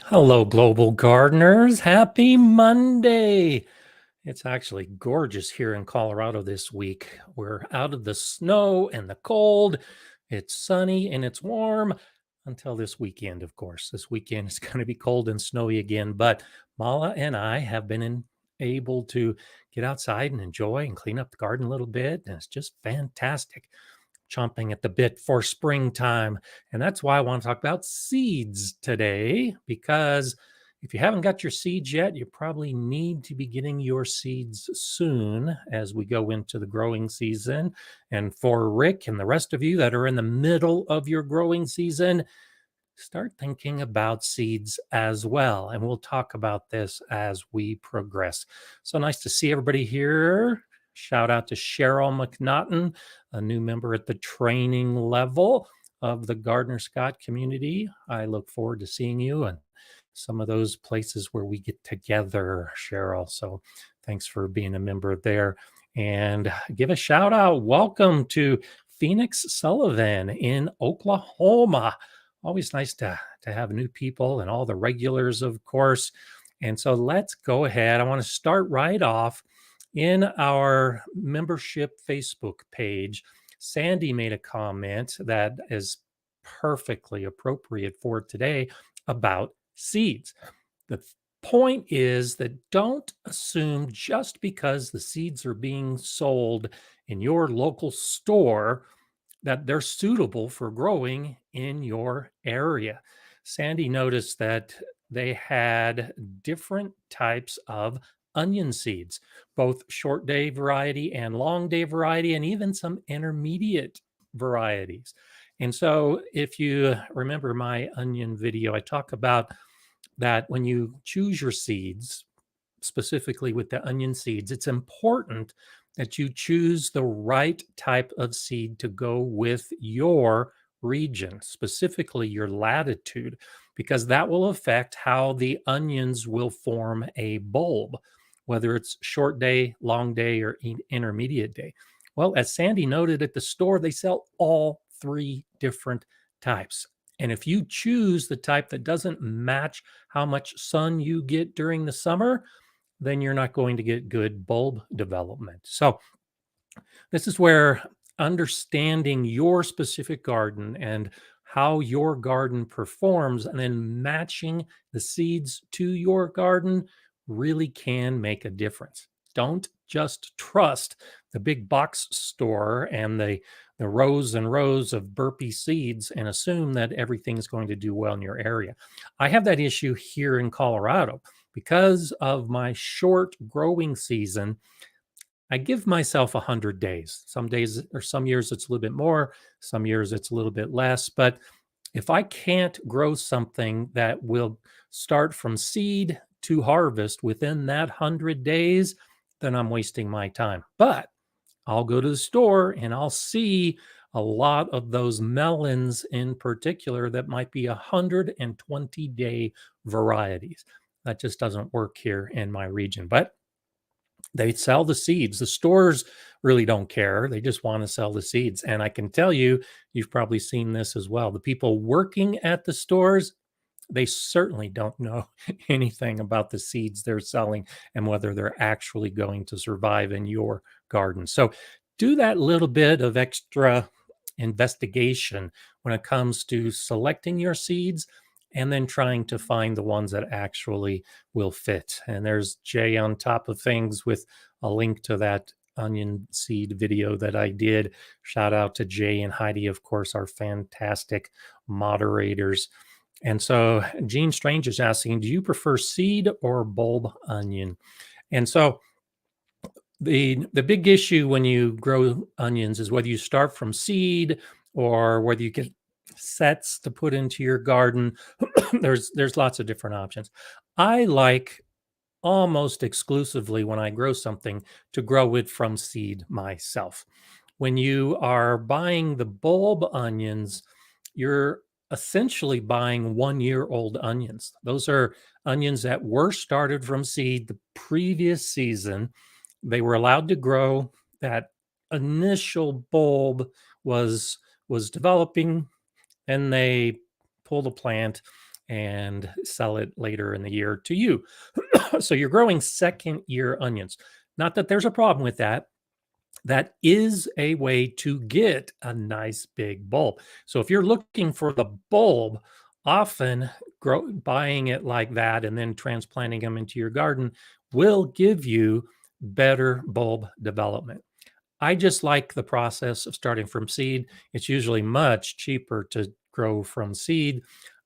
Hello, global gardeners. Happy Monday. It's actually gorgeous here in Colorado this week. We're out of the snow and the cold. It's sunny and it's warm until this weekend, of course. This weekend is going to be cold and snowy again, but Mala and I have been able to get outside and enjoy and clean up the garden a little bit, and it's just fantastic, chomping at the bit for springtime. And that's why I want to talk about seeds today, because if you haven't got your seeds yet, you probably need to be getting your seeds soon as we go into the growing season. And for Rick and the rest of you that are in the middle of your growing season, start thinking about seeds as well. And we'll talk about this as we progress. So nice to see everybody here. Shout out to Cheryl McNaughton, a new member at the training level of the Gardner Scott community. I look forward to seeing you and some of those places where we get together, Cheryl. So thanks for being a member there. And give a shout out. Welcome to Phoenix Sullivan in Oklahoma. Always nice to have new people and all the regulars, of course. And so let's go ahead. I want to start right off in our membership Facebook page. Sandy made a comment that is perfectly appropriate for today about seeds. The point is that don't assume just because the seeds are being sold in your local store that they're suitable for growing in your area. Sandy noticed that they had different types of onion seeds, both short day variety and long day variety, and even some intermediate varieties. And so, if you remember my onion video, I talk about that when you choose your seeds, specifically with the onion seeds, it's important that you choose the right type of seed to go with your region, specifically your latitude, because that will affect how the onions will form a bulb, whether it's short day, long day, or intermediate day. Well, as Sandy noted at the store, they sell all three different types. And if you choose the type that doesn't match how much sun you get during the summer, then you're not going to get good bulb development. So, this is where understanding your specific garden and how your garden performs and then matching the seeds to your garden really can make a difference. Don't just trust the big box store and the rows and rows of burpee seeds and assume that everything's going to do well in your area. I have that issue here in Colorado because of my short growing season. I give myself 100 days. Some days or some years it's a little bit more, some years it's a little bit less. But if I can't grow something that will start from seed to harvest within that 100 days, then I'm wasting my time. But I'll go to the store and I'll see a lot of those melons in particular that might be 120-day varieties. That just doesn't work here in my region. But they sell the seeds. The stores really don't care. They just want to sell the seeds. And I can tell you, you've probably seen this as well. The people working at the stores, they certainly don't know anything about the seeds they're selling and whether they're actually going to survive in your garden. So do that little bit of extra investigation when it comes to selecting your seeds and then trying to find the ones that actually will fit. And there's Jay on top of things with a link to that onion seed video that I did. Shout out to Jay and Heidi, of course, our fantastic moderators. And so Gene Strange is asking, do you prefer seed or bulb onion? And so the big issue when you grow onions is whether you start from seed or whether you get sets to put into your garden. There's lots of different options. I like almost exclusively when I grow something to grow it from seed myself. When you are buying the bulb onions, you're essentially buying 1 year old onions. Those are onions that were started from seed the previous season. They were allowed to grow. That initial bulb was developing, and they pulled a plant and sell it later in the year to you. So you're growing second year onions. Not that there's a problem with that. That is a way to get a nice big bulb. So if you're looking for the bulb, often buying it like that and then transplanting them into your garden will give you better bulb development. I just like the process of starting from seed. It's usually much cheaper to grow from seed.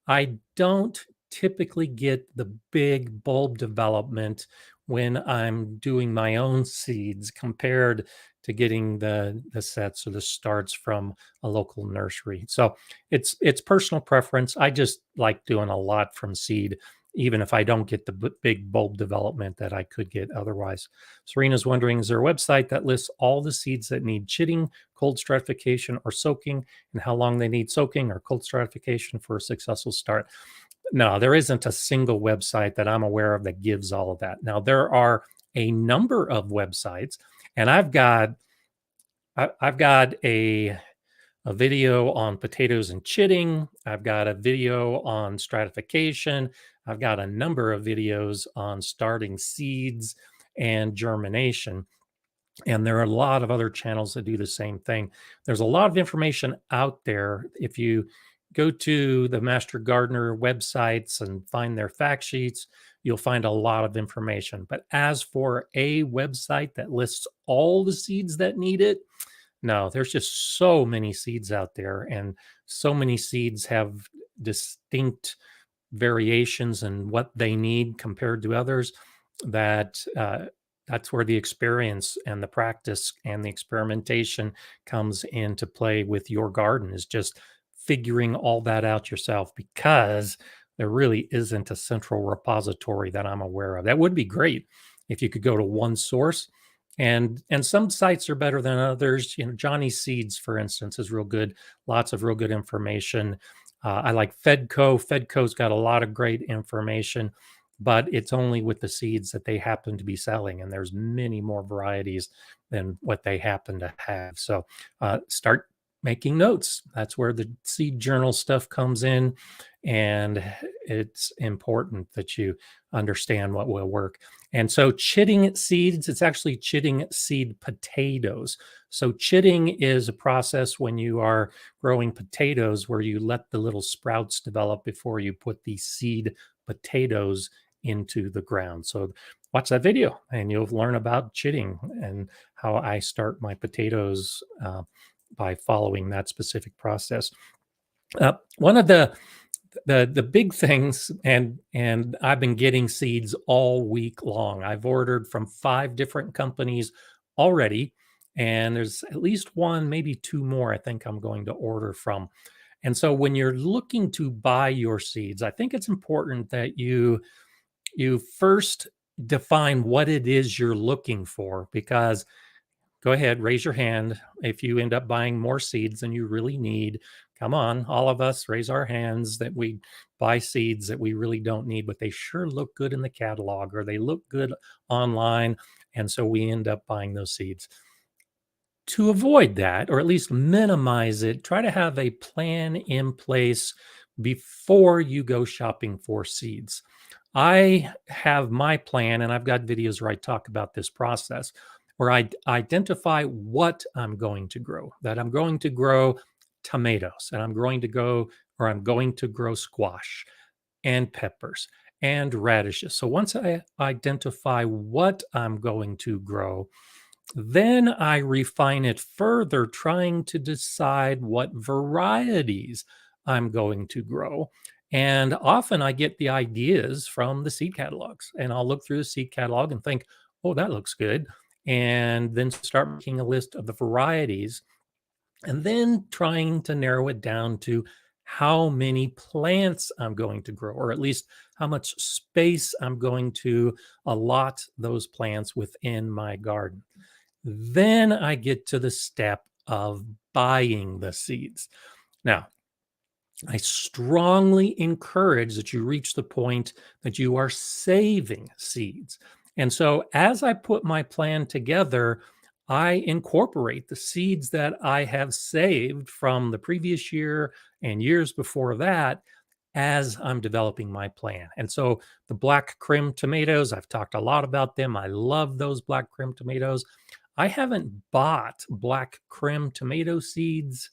I don't typically get the big bulb development when I'm doing my own seeds compared to getting the sets or the starts from a local nursery. So it's personal preference. I just like doing a lot from seed, even if I don't get the big bulb development that I could get otherwise. Serena's wondering, is there a website that lists all the seeds that need chitting, cold stratification, or soaking, and how long they need soaking or cold stratification for a successful start? No, there isn't a single website that I'm aware of that gives all of that. Now, there are a number of websites, and I've got a video on potatoes and chitting. I've got a video on stratification. I've got a number of videos on starting seeds and germination. And there are a lot of other channels that do the same thing. There's a lot of information out there. If you go to the Master Gardener websites and find their fact sheets, you'll find a lot of information. But as for a website that lists all the seeds that need it, no, there's just so many seeds out there, and so many seeds have distinct variations in what they need compared to others that that's where the experience and the practice and the experimentation comes into play with your garden, is just figuring all that out yourself, because there really isn't a central repository that I'm aware of. That would be great if you could go to one source, and some sites are better than others. You know, Johnny's Seeds, for instance, is real good. Lots of real good information. I like Fedco. Fedco's got a lot of great information, but it's only with the seeds that they happen to be selling, and there's many more varieties than what they happen to have. So start making notes. That's where the seed journal stuff comes in, and it's important that you understand what will work. And so chitting seeds, it's actually chitting seed potatoes. So chitting is a process when you are growing potatoes where you let the little sprouts develop before you put the seed potatoes into the ground. So watch that video and you'll learn about chitting and how I start my potatoes by following that specific process. One of the big things, and I've been getting seeds all week long. I've ordered from 5 different companies already, and there's at least one, maybe 2 more I think I'm going to order from. And so when you're looking to buy your seeds, I think it's important that you first define what it is you're looking for, because go ahead, raise your hand if you end up buying more seeds than you really need. Come on, all of us raise our hands that we buy seeds that we really don't need, but they sure look good in the catalog or they look good online. And so we end up buying those seeds. To avoid that, or at least minimize it, try to have a plan in place before you go shopping for seeds. I have my plan, and I've got videos where I talk about this process, where I identify what I'm going to grow. That I'm going to grow tomatoes, and I'm going to grow squash and peppers and radishes. So once I identify what I'm going to grow, then I refine it further, trying to decide what varieties I'm going to grow. And often I get the ideas from the seed catalogs, and I'll look through the seed catalog and think, oh, that looks good. And then start making a list of the varieties and then trying to narrow it down to how many plants I'm going to grow, or at least how much space I'm going to allot those plants within my garden. Then I get to the step of buying the seeds. Now, I strongly encourage that you reach the point that you are saving seeds. And so, as I put my plan together, I incorporate the seeds that I have saved from the previous year and years before that. as I'm developing my plan. And so the black crim tomatoes, I've talked a lot about them. I love those black crim tomatoes. I haven't bought black crim tomato seeds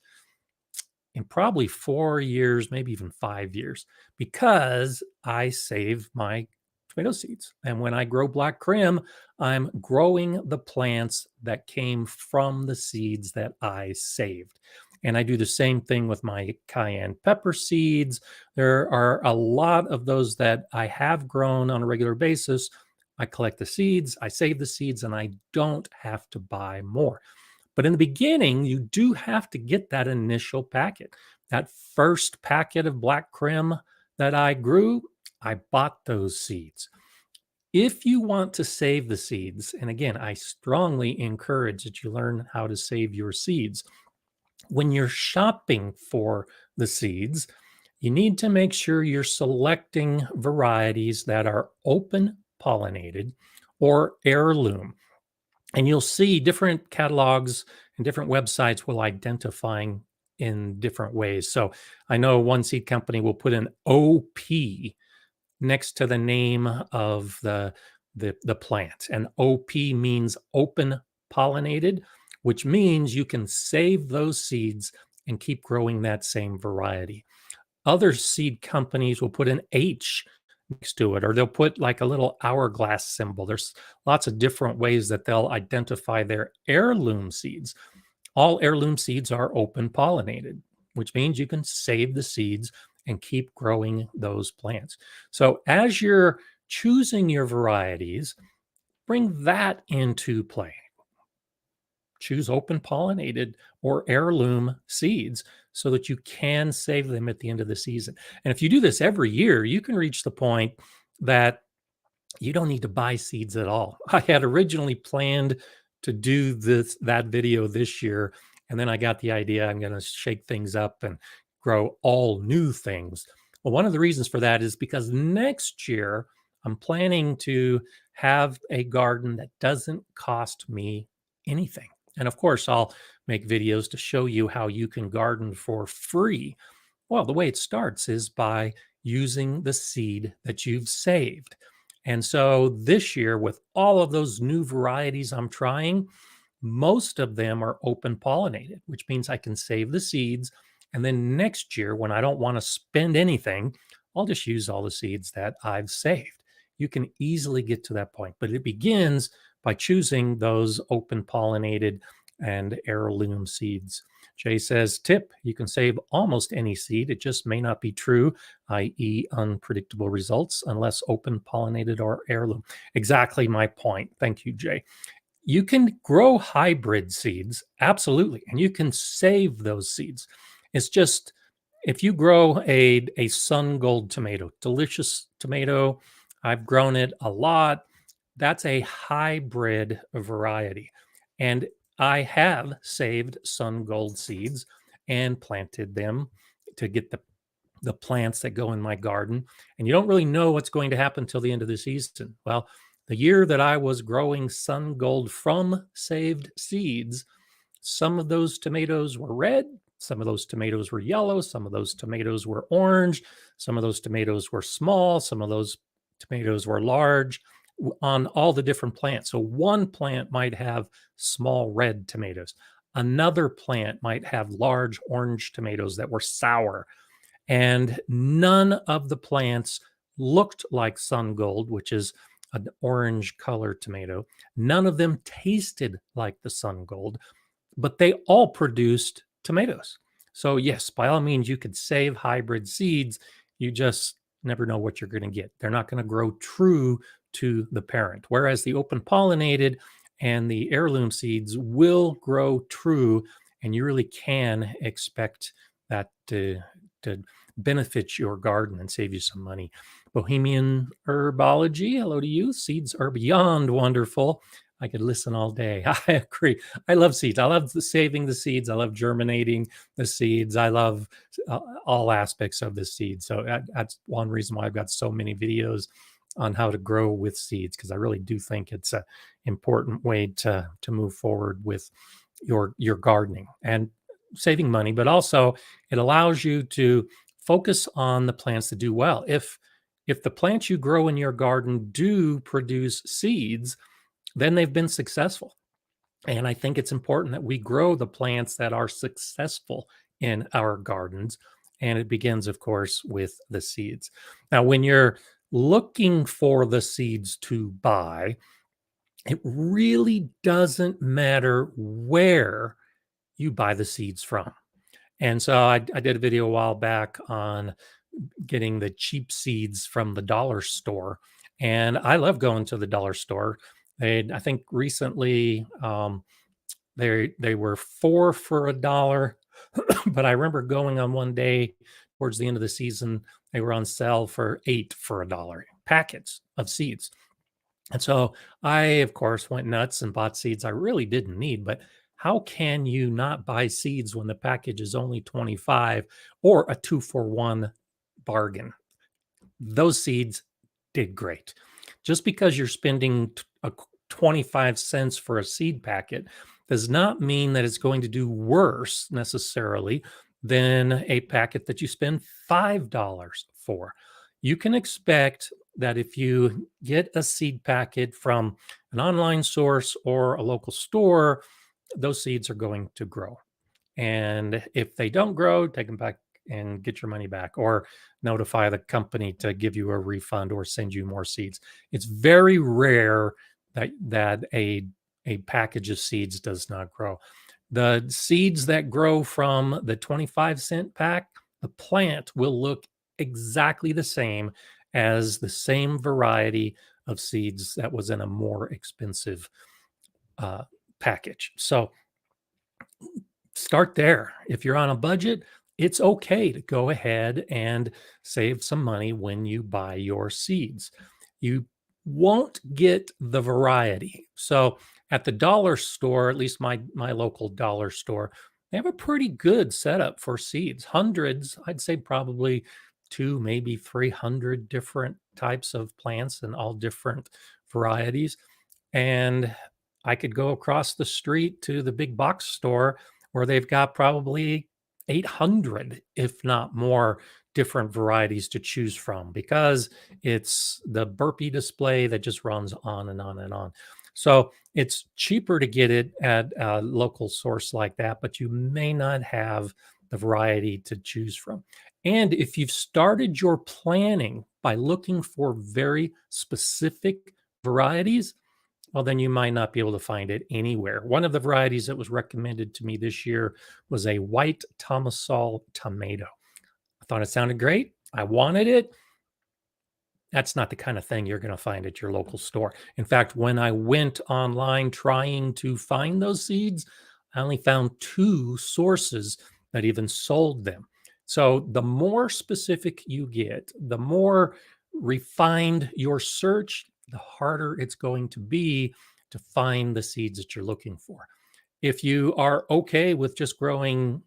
in probably 4 years, maybe even 5 years, because I save my tomato seeds. And when I grow black crim, I'm growing the plants that came from the seeds that I saved. And I do the same thing with my cayenne pepper seeds. There are a lot of those that I have grown on a regular basis. I collect the seeds, I save the seeds, and I don't have to buy more. But in the beginning, you do have to get that initial packet. That first packet of black crim that I grew, I bought those seeds. If you want to save the seeds, and again, I strongly encourage that you learn how to save your seeds. When you're shopping for the seeds, you need to make sure you're selecting varieties that are open pollinated or heirloom. And you'll see different catalogs and different websites will identifying in different ways. So I know one seed company will put an OP next to the name of the plant. And OP means open pollinated, which means you can save those seeds and keep growing that same variety. Other seed companies will put an H next to it, or they'll put like a little hourglass symbol. There's lots of different ways that they'll identify their heirloom seeds. All heirloom seeds are open pollinated, which means you can save the seeds and keep growing those plants. So as you're choosing your varieties, bring that into play. Choose open pollinated or heirloom seeds so that you can save them at the end of the season. And if you do this every year, you can reach the point that you don't need to buy seeds at all. I had originally planned to do that video this year, and then I got the idea I'm going to shake things up and grow all new things. Well, one of the reasons for that is because next year I'm planning to have a garden that doesn't cost me anything. And of course, I'll make videos to show you how you can garden for free. Well, the way it starts is by using the seed that you've saved. And so this year, with all of those new varieties I'm trying, most of them are open pollinated, which means I can save the seeds. And then next year, when I don't want to spend anything, I'll just use all the seeds that I've saved. You can easily get to that point, but it begins by choosing those open pollinated and heirloom seeds. Jay says, tip, you can save almost any seed. It just may not be true, i.e. unpredictable results, unless open pollinated or heirloom. Exactly my point. Thank you, Jay. You can grow hybrid seeds, absolutely, and you can save those seeds. It's just, if you grow a sun gold tomato, delicious tomato, I've grown it a lot. That's a hybrid variety. And I have saved sun gold seeds and planted them to get the plants that go in my garden. And you don't really know what's going to happen till the end of the season. Well, the year that I was growing sun gold from saved seeds, some of those tomatoes were red, some of those tomatoes were yellow, some of those tomatoes were orange, some of those tomatoes were small, some of those tomatoes were large on all the different plants. So one plant might have small red tomatoes. Another plant might have large orange tomatoes that were sour. And none of the plants looked like sun gold, which is an orange colored tomato. None of them tasted like the sun gold, but they all produced tomatoes. So yes, by all means, you could save hybrid seeds. You just never know what you're going to get. They're not going to grow true to the parent. Whereas the open pollinated and the heirloom seeds will grow true, and you really can expect that to benefit your garden and save you some money. Bohemian Herbology, hello to you. Seeds are beyond wonderful. I could listen all day. I agree. I love seeds. I love saving the seeds. I love germinating the seeds. I love all aspects of the seed. So that's one reason why I've got so many videos on how to grow with seeds, because I really do think it's an important way to move forward with your gardening and saving money, but also it allows you to focus on the plants that do well. If the plants you grow in your garden do produce seeds, then they've been successful. And I think it's important that we grow the plants that are successful in our gardens. And it begins, of course, with the seeds. Now, when you're looking for the seeds to buy, it really doesn't matter where you buy the seeds from. And so I did a video a while back on getting the cheap seeds from the dollar store. And I love going to the dollar store. I think recently they were 4 for $1, but I remember going on one day towards the end of the season, they were on sale for 8 for $1 packets of seeds. And so I, of course, went nuts and bought seeds I really didn't need. But how can you not buy seeds when the package is only 25 or a 2-for-1 bargain? Those seeds did great. Just because you're spending 25 cents for a seed packet does not mean that it's going to do worse necessarily than a packet that you spend $5 for. You can expect that if you get a seed packet from an online source or a local store, those seeds are going to grow. And if they don't grow, take them back and get your money back, or notify the company to give you a refund or send you more seeds. It's very rare that a package of seeds does not grow. The seeds that grow from the 25-cent pack, the plant will look exactly the same as the same variety of seeds that was in a more expensive package. So start there. If you're on a budget, it's okay to go ahead and save some money when you buy your seeds. You won't get the variety. So at the dollar store, at least my local dollar store, they have a pretty good setup for seeds. Hundreds, I'd say probably 2, maybe 300 different types of plants and all different varieties. And I could go across the street to the big box store where they've got probably 800, if not more, different varieties to choose from, because it's the burpee display that just runs on and on and on. So it's cheaper to get it at a local source like that, but you may not have the variety to choose from. And if you've started your planning by looking for very specific varieties, well, then you might not be able to find it anywhere. One of the varieties that was recommended to me this year was a white Tomasol tomato. I thought it sounded great. I wanted it. That's not the kind of thing you're going to find at your local store. In fact, when I went online trying to find those seeds, I only found 2 sources that even sold them. So the more specific you get, the more refined your search, the harder it's going to be to find the seeds that you're looking for. If you are okay with just growing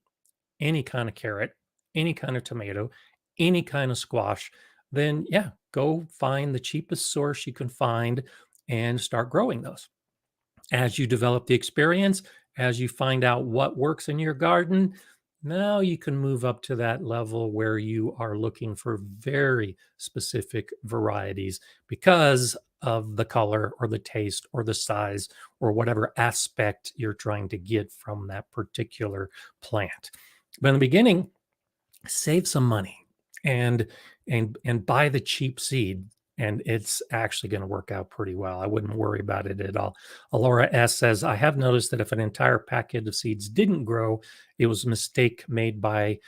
any kind of carrot, any kind of tomato, any kind of squash, then yeah, go find the cheapest source you can find and start growing those. As you develop the experience, as you find out what works in your garden, now you can move up to that level where you are looking for very specific varieties because of the color or the taste or the size or whatever aspect you're trying to get from that particular plant. But in the beginning, save some money and and buy the cheap seed, and it's actually going to work out pretty well. I wouldn't worry about it at all. Alora S says, I have noticed that if an entire packet of seeds didn't grow, it was a mistake made by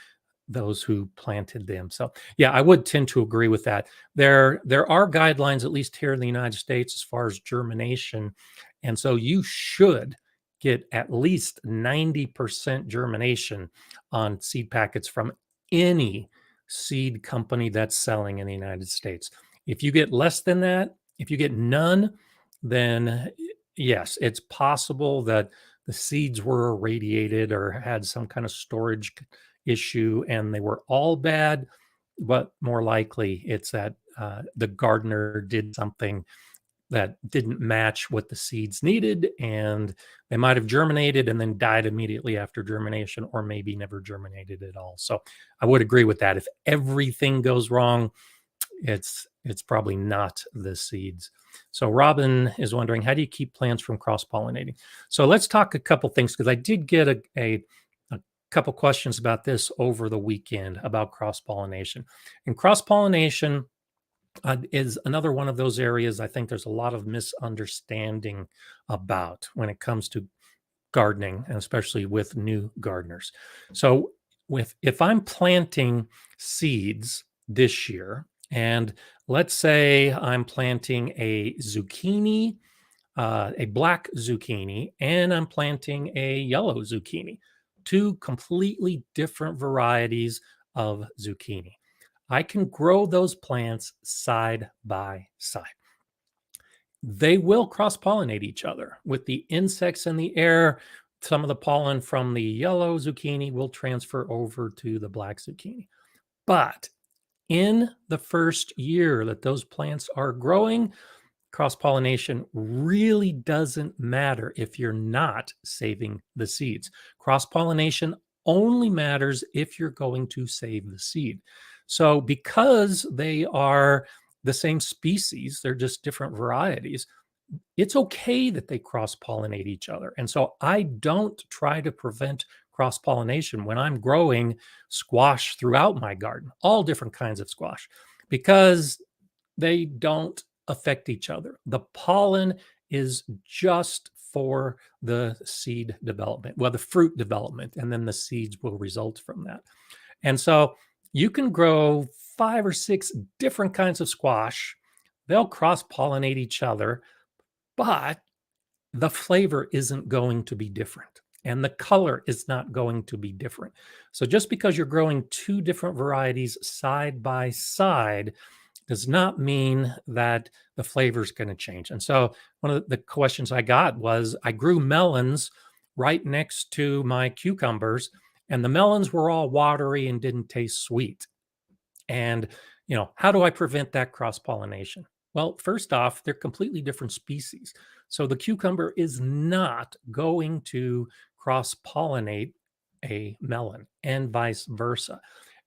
those who planted them. So yeah, I would tend to agree with that. There are guidelines, at least here in the United States, as far as germination. And so you should get at least 90% germination on seed packets from any seed company that's selling in the United States. If you get less than that, if you get none, then yes, it's possible that the seeds were irradiated or had some kind of storage issue and they were all bad, but more likely it's that the gardener did something that didn't match what the seeds needed, and they might have germinated and then died immediately after germination, or maybe never germinated at all. So I would agree with that. If everything goes wrong, it's probably not the seeds. So Robin is wondering, how do you keep plants from cross-pollinating? So let's talk a couple things, because I did get a couple questions about this over the weekend about cross-pollination. And cross-pollination is another one of those areas I think there's a lot of misunderstanding about when it comes to gardening, and especially with new gardeners. So if I'm planting seeds this year, and let's say I'm planting a zucchini, a black zucchini, and I'm planting a yellow zucchini, two completely different varieties of zucchini. I can grow those plants side by side. They will cross pollinate each other with the insects in the air. Some of the pollen from the yellow zucchini will transfer over to the black zucchini. But in the first year that those plants are growing, cross pollination really doesn't matter if you're not saving the seeds. Cross pollination only matters if you're going to save the seed. So, because they are the same species, they're just different varieties, it's okay that they cross pollinate each other. And so I don't try to prevent cross pollination when I'm growing squash throughout my garden, all different kinds of squash, because they don't affect each other. The pollen is just for the seed development, well, the fruit development, and then the seeds will result from that. And so you can grow 5 or 6 different kinds of squash. They'll cross pollinate each other, but the flavor isn't going to be different, and the color is not going to be different. So just because you're growing 2 different varieties side by side does not mean that the flavor is going to change. And so one of the questions I got was, I grew melons right next to my cucumbers, and the melons were all watery and didn't taste sweet. And, how do I prevent that cross pollination? Well, first off, they're completely different species. So the cucumber is not going to cross pollinate a melon, and vice versa.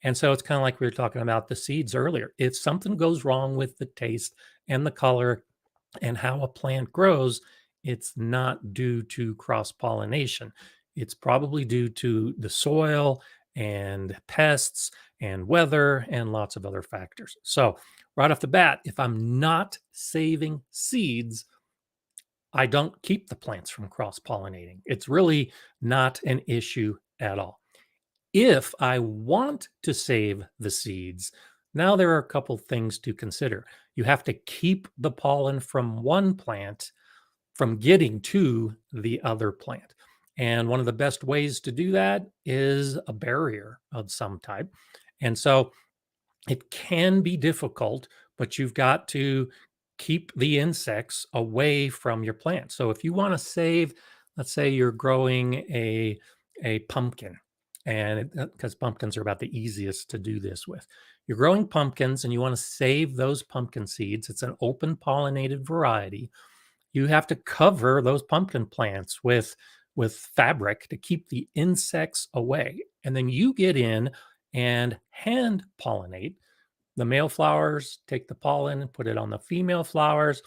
And so it's kind of like we were talking about the seeds earlier. If something goes wrong with the taste and the color and how a plant grows, it's not due to cross pollination. It's probably due to the soil and pests and weather and lots of other factors. So, right off the bat, if I'm not saving seeds, I don't keep the plants from cross pollinating. It's really not an issue at all. If I want to save the seeds, now there are a couple things to consider. You have to keep the pollen from one plant from getting to the other plant. And one of the best ways to do that is a barrier of some type. And so it can be difficult, but you've got to keep the insects away from your plant. So if you want to save, let's say you're growing a pumpkin, and because pumpkins are about the easiest to do this with. You're growing pumpkins and you want to save those pumpkin seeds. It's an open pollinated variety. You have to cover those pumpkin plants with fabric to keep the insects away. And then you get in and hand pollinate the male flowers, take the pollen and put it on the female flowers.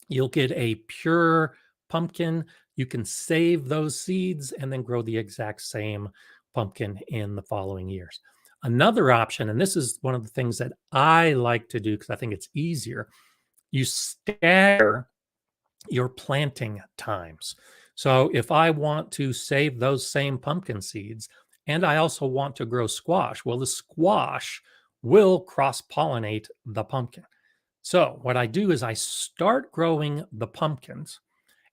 You'll get a pure pumpkin. You can save those seeds and then grow the exact same pumpkin in the following years. Another option, and this is one of the things that I like to do because I think it's easier, you stagger your planting times. So if I want to save those same pumpkin seeds and I also want to grow squash, well, the squash will cross pollinate the pumpkin. So what I do is I start growing the pumpkins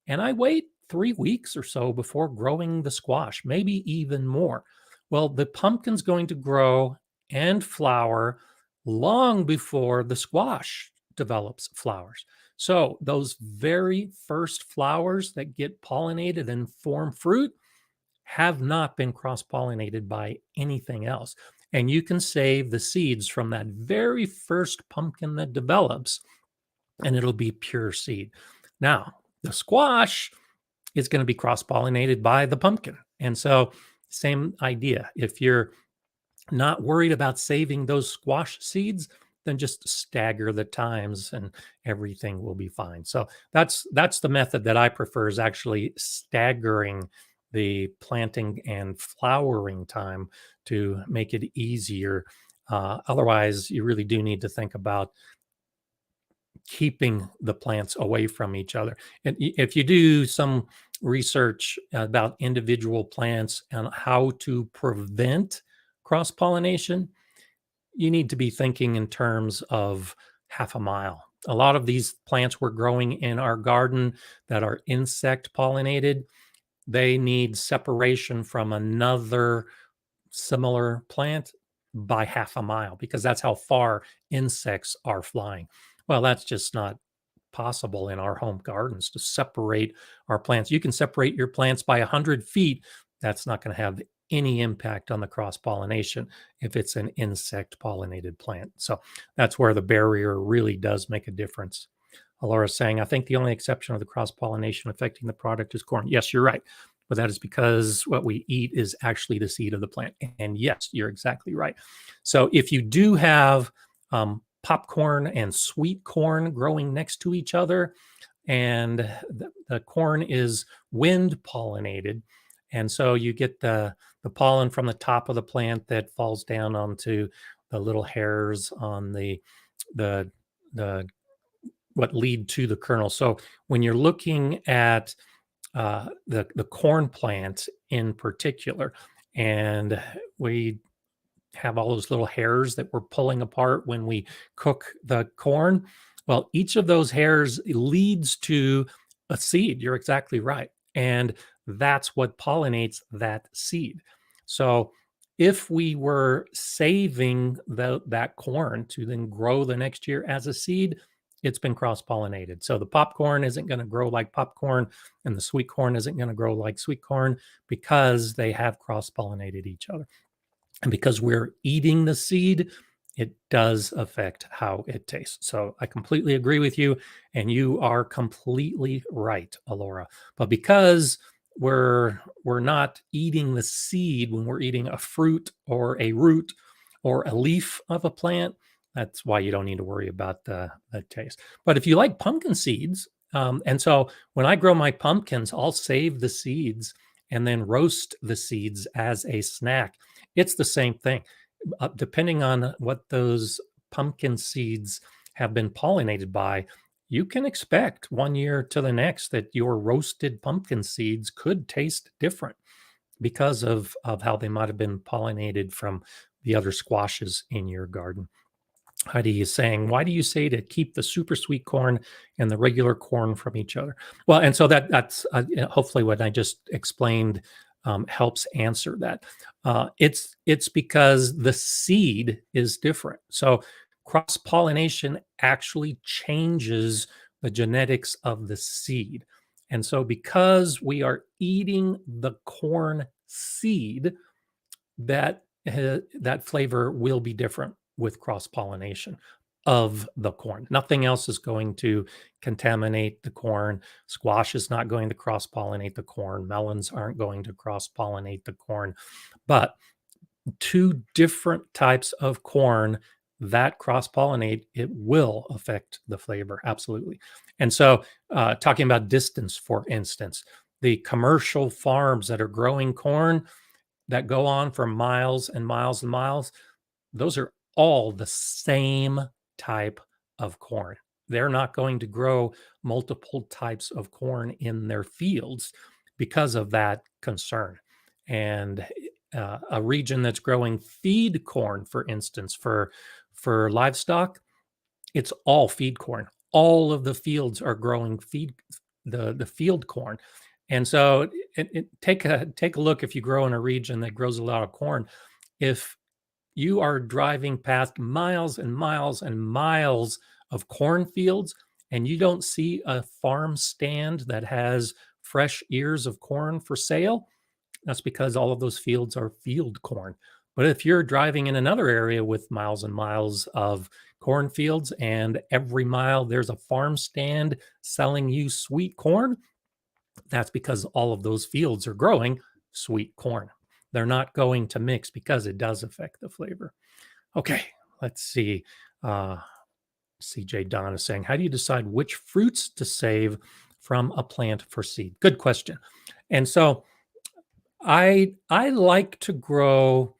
and I wait 3 weeks or so before growing the squash, maybe even more. Well, the pumpkin's going to grow and flower long before the squash develops flowers. So those very first flowers that get pollinated and form fruit have not been cross-pollinated by anything else. And you can save the seeds from that very first pumpkin that develops and it'll be pure seed. Now, the squash is going to be cross-pollinated by the pumpkin. And so, same idea. If you're not worried about saving those squash seeds, then just stagger the times and everything will be fine. So that's the method that I prefer, is actually staggering the planting and flowering time to make it easier. Otherwise, you really do need to think about keeping the plants away from each other. And if you do some research about individual plants and how to prevent cross pollination, you need to be thinking in terms of half a mile. A lot of these plants we're growing in our garden that are insect pollinated, they need separation from another similar plant by half a mile, because that's how far insects are flying. Well, that's just not possible in our home gardens to separate our plants. You can separate your plants by 100 feet. That's not going to have any impact on the cross pollination if it's an insect pollinated plant. So that's where the barrier really does make a difference. Alara's saying, I think the only exception of the cross pollination affecting the product is corn. Yes, you're right. But that is because what we eat is actually the seed of the plant. And yes, you're exactly right. So if you do have popcorn and sweet corn growing next to each other, and the corn is wind pollinated, and so you get the pollen from the top of the plant that falls down onto the little hairs on the what lead to the kernel. So when you're looking at the corn plant in particular, and we have all those little hairs that we're pulling apart when we cook the corn. Well, each of those hairs leads to a seed. You're exactly right. And that's what pollinates that seed. So if we were saving that corn to then grow the next year as a seed, it's been cross-pollinated. So the popcorn isn't going to grow like popcorn, and the sweet corn isn't going to grow like sweet corn, because they have cross-pollinated each other. And because we're eating the seed, it does affect how it tastes. So I completely agree with you, and you are completely right, Alora. But because we're not eating the seed when we're eating a fruit or a root or a leaf of a plant, that's why you don't need to worry about the taste. But if you like pumpkin seeds, and so when I grow my pumpkins, I'll save the seeds and then roast the seeds as a snack. It's the same thing. Depending on what those pumpkin seeds have been pollinated by, you can expect one year to the next that your roasted pumpkin seeds could taste different because of how they might have been pollinated from the other squashes in your garden. Heidi is saying, why do you say to keep the super sweet corn and the regular corn from each other? Well, and so that's hopefully what I just explained helps answer that. It's because the seed is different. So cross pollination actually changes the genetics of the seed. And so because we are eating the corn seed, that flavor will be different with cross pollination of the corn. Nothing else is going to contaminate the corn. Squash is not going to cross pollinate the corn. Melons aren't going to cross pollinate the corn. But two different types of corn that cross pollinate, it will affect the flavor. Absolutely. And so, talking about distance, for instance, the commercial farms that are growing corn that go on for miles and miles and miles, those are all the same type of corn. They're not going to grow multiple types of corn in their fields because of that concern. And a region that's growing feed corn, for instance, for livestock, it's all feed corn. All of the fields are growing the field corn. And so take a look. If you grow in a region that grows a lot of corn, if you are driving past miles and miles and miles of cornfields and you don't see a farm stand that has fresh ears of corn for sale, that's because all of those fields are field corn. But if you're driving in another area with miles and miles of cornfields, and every mile there's a farm stand selling you sweet corn, that's because all of those fields are growing sweet corn. They're not going to mix because it does affect the flavor. Okay, let's see. CJ Don is saying, how do you decide which fruits to save from a plant for seed? Good question. And so I like to grow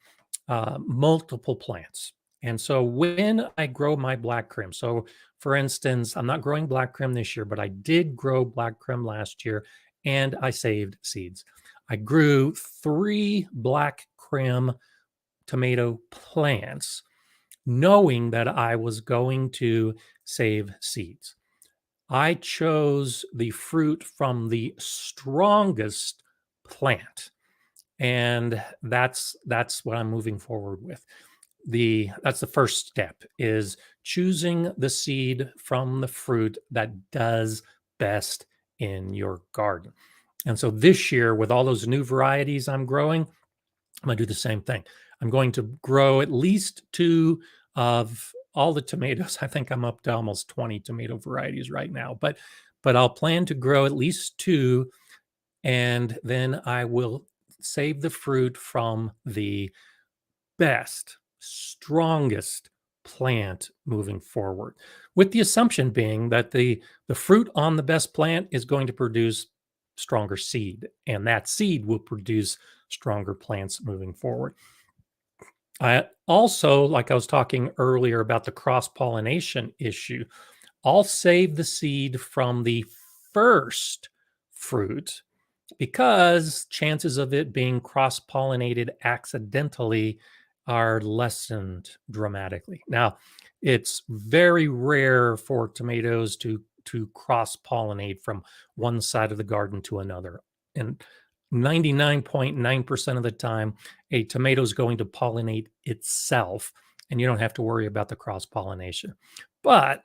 multiple plants. And so when I grow my black krim, so for instance, I'm not growing black krim this year, but I did grow black krim last year and I saved seeds. I grew 3 black krim tomato plants, knowing that I was going to save seeds. I chose the fruit from the strongest plant, and that's what I'm moving forward with. That's the first step, is choosing the seed from the fruit that does best in your garden. And so this year, with all those new varieties I'm growing, I'm going to do the same thing. I'm going to grow at least 2 of all the tomatoes. I think I'm up to almost 20 tomato varieties right now, but I'll plan to grow at least 2, and then I will save the fruit from the best, strongest plant moving forward, with the assumption being that the fruit on the best plant is going to produce stronger seed, and that seed will produce stronger plants moving forward. I also, like I was talking earlier about the cross-pollination issue, I'll save the seed from the first fruit because chances of it being cross-pollinated accidentally are lessened dramatically. Now, it's very rare for tomatoes to cross-pollinate from one side of the garden to another. And 99.9% of the time, a tomato is going to pollinate itself, and you don't have to worry about the cross-pollination. But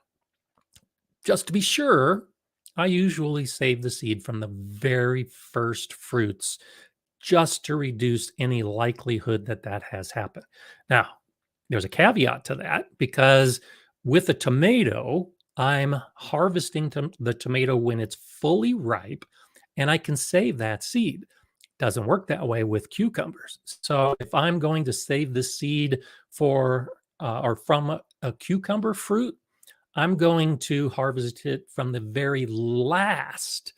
just to be sure, I usually save the seed from the very first fruits just to reduce any likelihood that that has happened. Now, there's a caveat to that, because with a tomato, I'm harvesting the tomato when it's fully ripe, and I can save that seed. Doesn't work that way with cucumbers. So if I'm going to save the seed for or from a cucumber fruit, I'm going to harvest it from the very last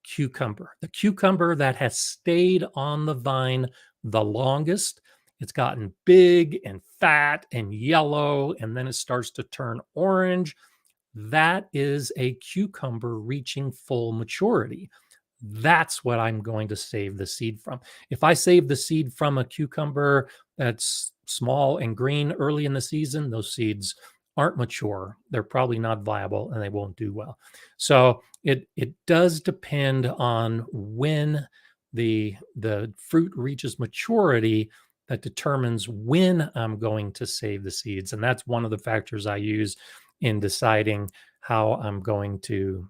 cucumber, the cucumber that has stayed on the vine the longest. It's gotten big and fat and yellow, and then it starts to turn orange. That is a cucumber reaching full maturity. That's what I'm going to save the seed from. If I save the seed from a cucumber that's small and green early in the season, those seeds aren't mature. They're probably not viable and they won't do well. So it does depend on when the fruit reaches maturity that determines when I'm going to save the seeds. And that's one of the factors I use in deciding how I'm going to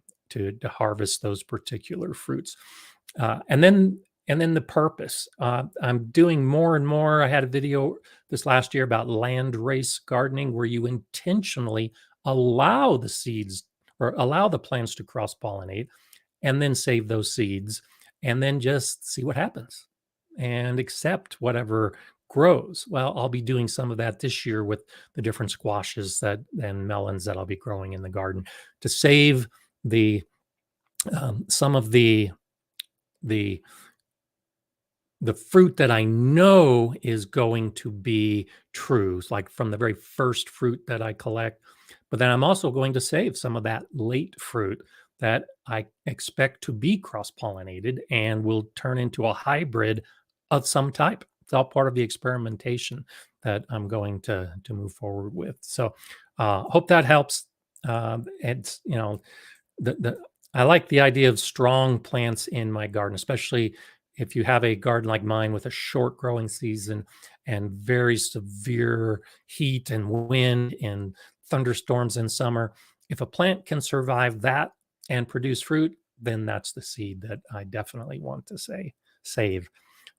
harvest those particular fruits. And then the purpose. I'm doing more and more. I had a video this last year about land race gardening, where you intentionally allow the seeds or allow the plants to cross pollinate, and then save those seeds, and then just see what happens and accept whatever grows. Well, I'll be doing some of that this year with the different squashes and melons that I'll be growing in the garden, to save the some of the fruit that I know is going to be true, like from the very first fruit that I collect. But then I'm also going to save some of that late fruit that I expect to be cross-pollinated and will turn into a hybrid of some type. It's all part of the experimentation that I'm going to move forward with. So hope that helps. It's, the I like the idea of strong plants in my garden, especially if you have a garden like mine with a short growing season and very severe heat and wind and thunderstorms in summer. If a plant can survive that and produce fruit, then that's the seed that I definitely want to save.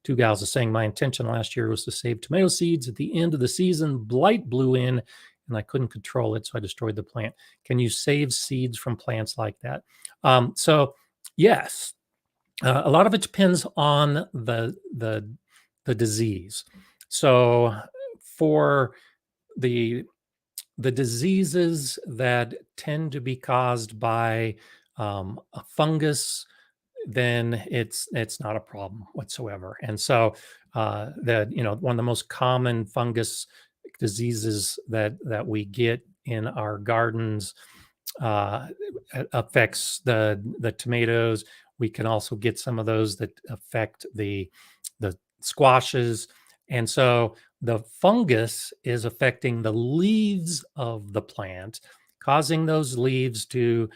Two gals are saying, my intention last year was to save tomato seeds. At the end of the season, blight blew in and I couldn't control it, so I destroyed the plant. Can you save seeds from plants like that? So yes, a lot of it depends on the disease. So for the diseases that tend to be caused by a fungus, then it's not a problem whatsoever. And so one of the most common fungus diseases that we get in our gardens uh, affects the tomatoes. We can also get some of those that affect the squashes, and so the fungus is affecting the leaves of the plant, causing those leaves to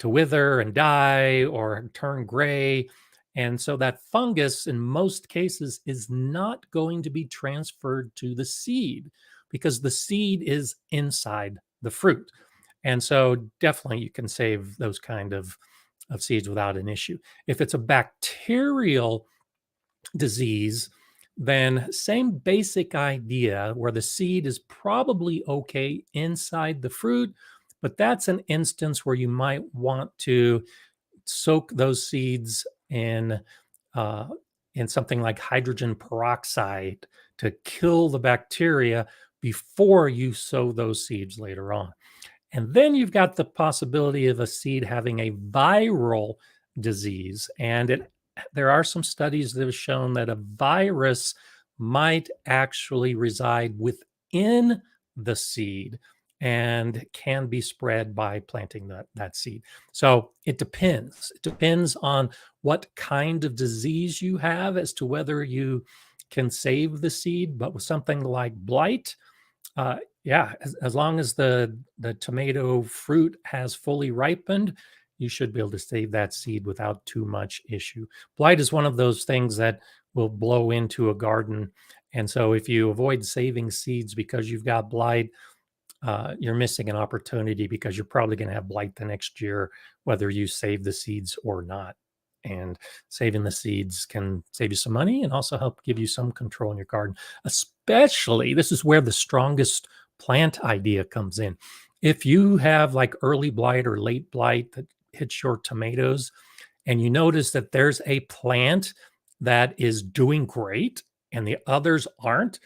wither and die or turn gray. And so that fungus, in most cases, is not going to be transferred to the seed because the seed is inside the fruit. And so definitely you can save those kind of seeds without an issue. If it's a bacterial disease, then same basic idea where the seed is probably okay inside the fruit, but that's an instance where you might want to soak those seeds uh, in something like hydrogen peroxide to kill the bacteria before you sow those seeds later on. And then you've got the possibility of a seed having a viral disease. And there are some studies that have shown that a virus might actually reside within the seed and can be spread by planting that seed. So it depends. It depends on what kind of disease you have as to whether you can save the seed. But with something like blight, yeah, as long as the tomato fruit has fully ripened, you should be able to save that seed without too much issue. Blight is one of those things that will blow into a garden. And so if you avoid saving seeds because you've got blight, you're missing an opportunity because you're probably going to have blight the next year, whether you save the seeds or not. And saving the seeds can save you some money and also help give you some control in your garden. Especially, this is where the strongest plant idea comes in. If you have like early blight or late blight that hits your tomatoes, and you notice that there's a plant that is doing great and the others aren't,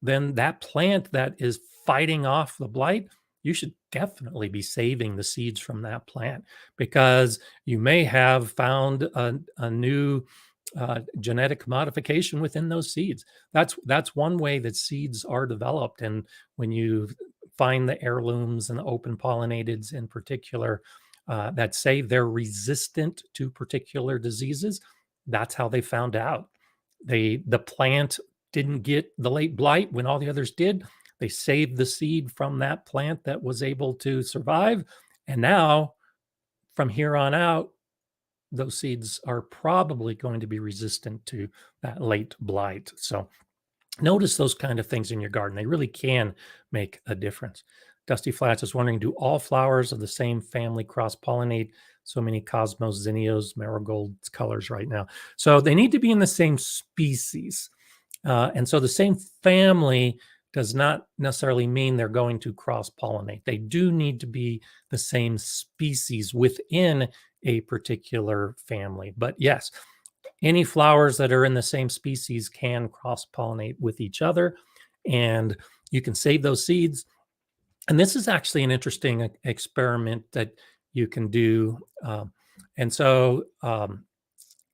then that plant that is fighting off the blight, you should definitely be saving the seeds from that plant because you may have found a new genetic modification within those seeds. That's one way that seeds are developed. And when you find the heirlooms and the open pollinateds in particular that say they're resistant to particular diseases, that's how they found out. The plant didn't get the late blight when all the others did. They saved the seed from that plant that was able to survive. And now, from here on out, those seeds are probably going to be resistant to that late blight. So notice those kind of things in your garden. They really can make a difference. Dusty Flats is wondering, do all flowers of the same family cross-pollinate? So many cosmos, zinnias, marigold colors right now. So they need to be in the same species. And so the same family does not necessarily mean they're going to cross-pollinate. They do need to be the same species within a particular family. But yes, any flowers that are in the same species can cross-pollinate with each other, and you can save those seeds. And this is actually an interesting experiment that you can do. And so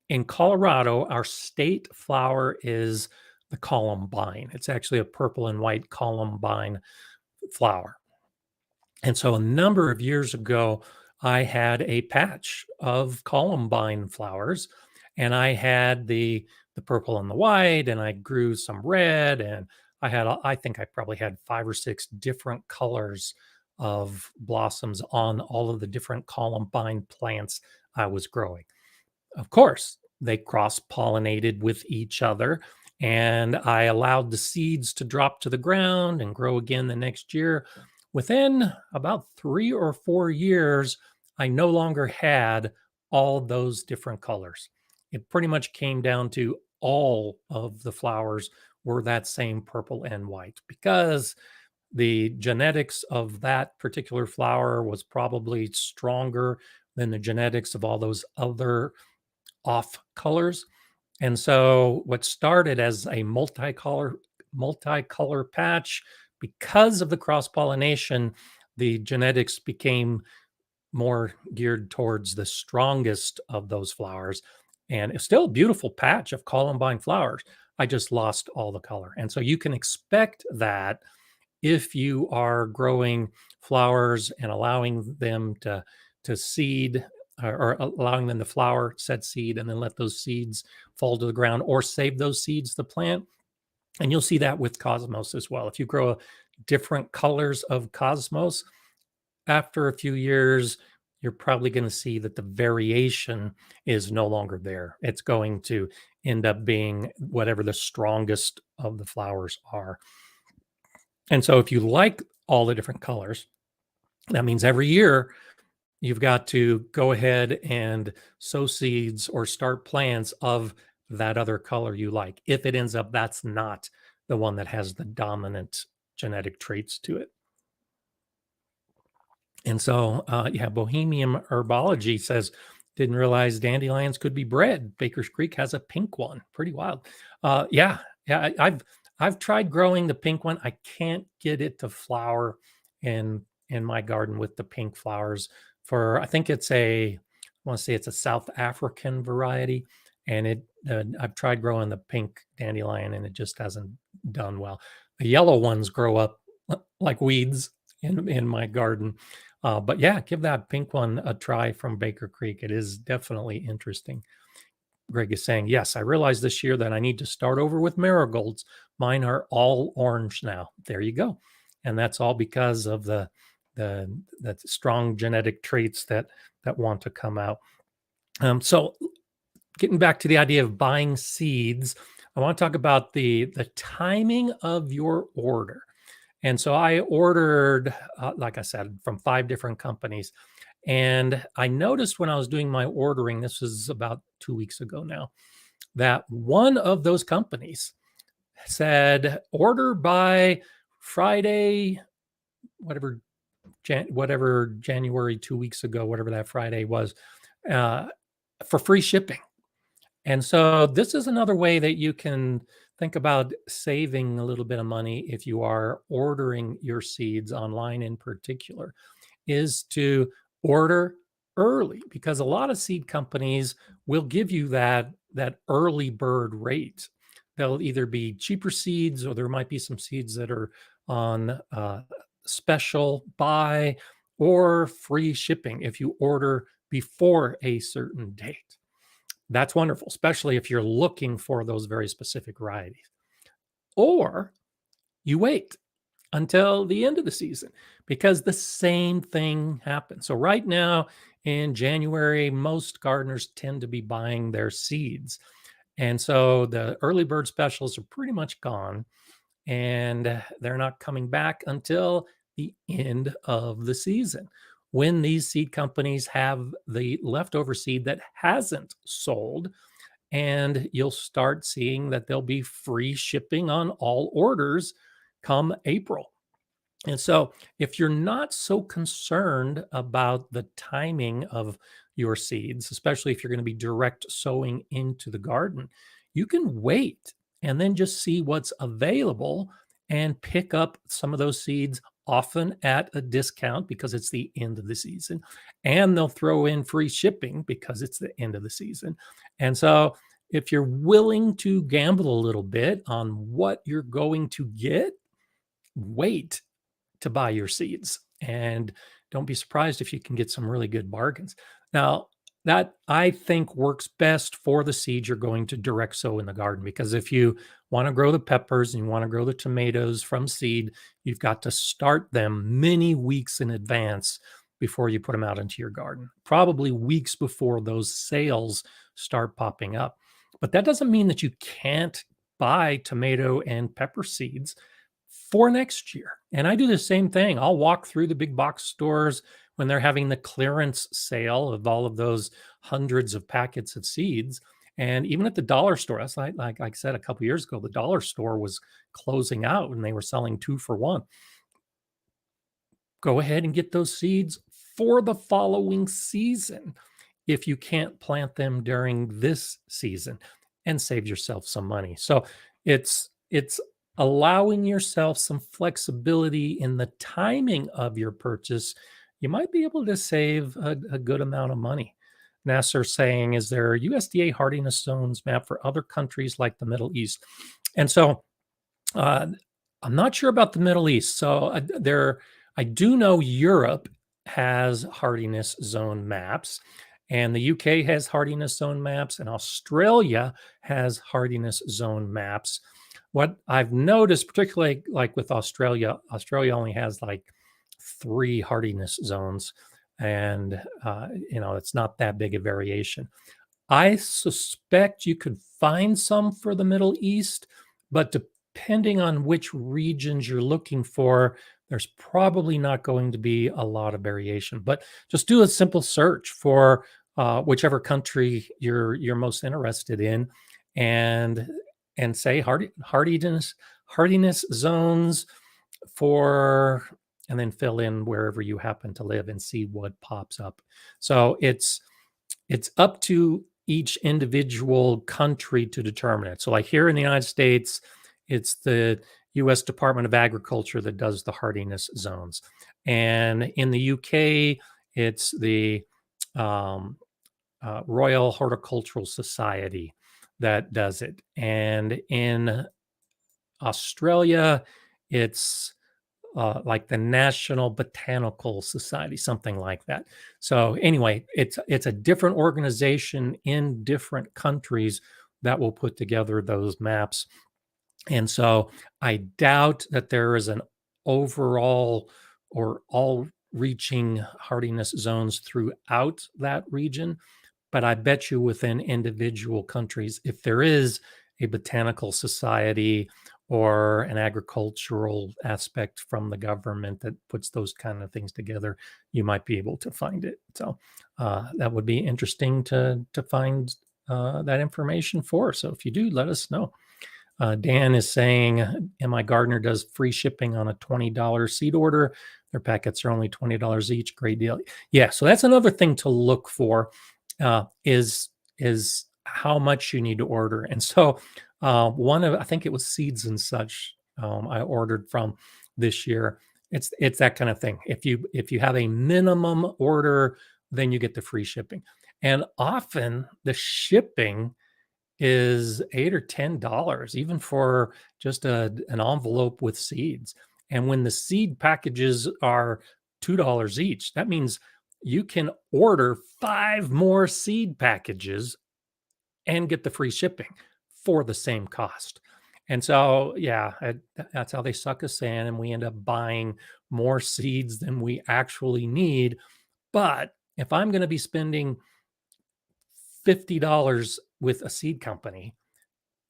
in Colorado, our state flower is the columbine. It's actually a purple and white columbine flower. And so a number of years ago, I had a patch of columbine flowers, and I had the purple and the white, and I grew some red, and I think I probably had 5 or 6 different colors of blossoms on all of the different columbine plants I was growing. Of course, they cross-pollinated with each other, and I allowed the seeds to drop to the ground and grow again the next year. Within about 3 or 4 years, I no longer had all those different colors. It pretty much came down to all of the flowers were that same purple and white, because the genetics of that particular flower was probably stronger than the genetics of all those other off colors. And so what started as a multicolor patch, because of the cross-pollination, the genetics became more geared towards the strongest of those flowers. And it's still a beautiful patch of columbine flowers. I just lost all the color. And so you can expect that if you are growing flowers and allowing them to seed, or allowing them to flower, set seed, and then let those seeds fall to the ground, or save those seeds to plant. And you'll see that with cosmos as well. If you grow different colors of cosmos, after a few years, you're probably going to see that the variation is no longer there. It's going to end up being whatever the strongest of the flowers are. And so if you like all the different colors, that means every year you've got to go ahead and sow seeds or start plants of that other color you like, if it ends up that's not the one that has the dominant genetic traits to it. And so, yeah, Bohemian Herbology says, didn't realize dandelions could be bred. Baker's Creek has a pink one. Pretty wild. Yeah, I've tried growing the pink one. I can't get it to flower in my garden with the pink flowers. For I think it's I want to say it's a South African variety, and I've tried growing the pink dandelion, and it just hasn't done well. The yellow ones grow up like weeds in my garden. But yeah, give that pink one a try from Baker Creek. It is definitely interesting. Greg is saying, yes, I realized this year that I need to start over with marigolds. Mine are all orange now. There you go. And that's all because of the strong genetic traits that want to come out. So getting back to the idea of buying seeds, I want to talk about the timing of your order. And so I ordered, like I said, from 5 different companies. And I noticed when I was doing my ordering, this was about 2 weeks ago now, that one of those companies said order by Friday, whatever January 2 weeks ago, whatever that Friday was, for free shipping. And so this is another way that you can think about saving a little bit of money if you are ordering your seeds online in particular, is to order early, because a lot of seed companies will give you that early bird rate. They'll either be cheaper seeds, or there might be some seeds that are on special buy or free shipping if you order before a certain date. That's wonderful, especially if you're looking for those very specific varieties. Or you wait until the end of the season, because the same thing happens. So right now in January, most gardeners tend to be buying their seeds. And so the early bird specials are pretty much gone, and they're not coming back until the end of the season, when these seed companies have the leftover seed that hasn't sold. And you'll start seeing that there'll be free shipping on all orders come April. And so, if you're not so concerned about the timing of your seeds, especially if you're going to be direct sowing into the garden, you can wait and then just see what's available and pick up some of those seeds, often at a discount because it's the end of the season. And they'll throw in free shipping because it's the end of the season. And so, if you're willing to gamble a little bit on what you're going to get, wait to buy your seeds, and don't be surprised if you can get some really good bargains. Now, that I think works best for the seeds you're going to direct sow in the garden, because if you want to grow the peppers and you want to grow the tomatoes from seed, you've got to start them many weeks in advance before you put them out into your garden, probably weeks before those sales start popping up. But that doesn't mean that you can't buy tomato and pepper seeds for next year. And I do the same thing. I'll walk through the big box stores when they're having the clearance sale of all of those hundreds of packets of seeds, And even at the dollar store, that's like I said a couple years ago, the dollar store was closing out and they were selling 2 for 1. Go ahead and get those seeds for the following season if you can't plant them during this season, and save yourself some money. So it's allowing yourself some flexibility in the timing of your purchase. You might be able to save a good amount of money. Nasser saying, is there USDA hardiness zones map for other countries like the Middle East? And so uh, I'm not sure about the Middle East. So I do know Europe has hardiness zone maps, and the UK has hardiness zone maps, and Australia has hardiness zone maps. What I've noticed, particularly like with Australia, Australia only has like 3 hardiness zones, and it's not that big a variation. I suspect you could find some for the Middle East, but depending on which regions you're looking for, there's probably not going to be a lot of variation. But just do a simple search for whichever country you're most interested in, and say hardiness zones for, and then fill in wherever you happen to live and see what pops up. So it's up to each individual country to determine it. So like here in the United States, it's the US Department of Agriculture that does the hardiness zones. And in the UK, it's the um, Royal Horticultural Society that does it. And in Australia, it's like the National Botanical Society, something like that. So anyway, it's a different organization in different countries that will put together those maps. And so I doubt that there is an overall or all reaching hardiness zones throughout that region. But I bet you within individual countries, if there is a botanical society or an agricultural aspect from the government that puts those kind of things together, you might be able to find it. So that would be interesting to find that information for. So if you do, let us know. Dan is saying, MI Gardener does free shipping on a $20 seed order. Their packets are only $20 each. Great deal. Yeah, so that's another thing to look for is how much you need to order. And so one of, I think it was Seeds and Such, I ordered from this year. It's that kind of thing. If you have a minimum order, then you get the free shipping. And often the shipping is $8 or $10, even for just an envelope with seeds. And when the seed packages are $2 each, that means you can order 5 more seed packages and get the free shipping for the same cost. And so, yeah, that's how they suck us in, and we end up buying more seeds than we actually need. But if I'm going to be spending $50 with a seed company,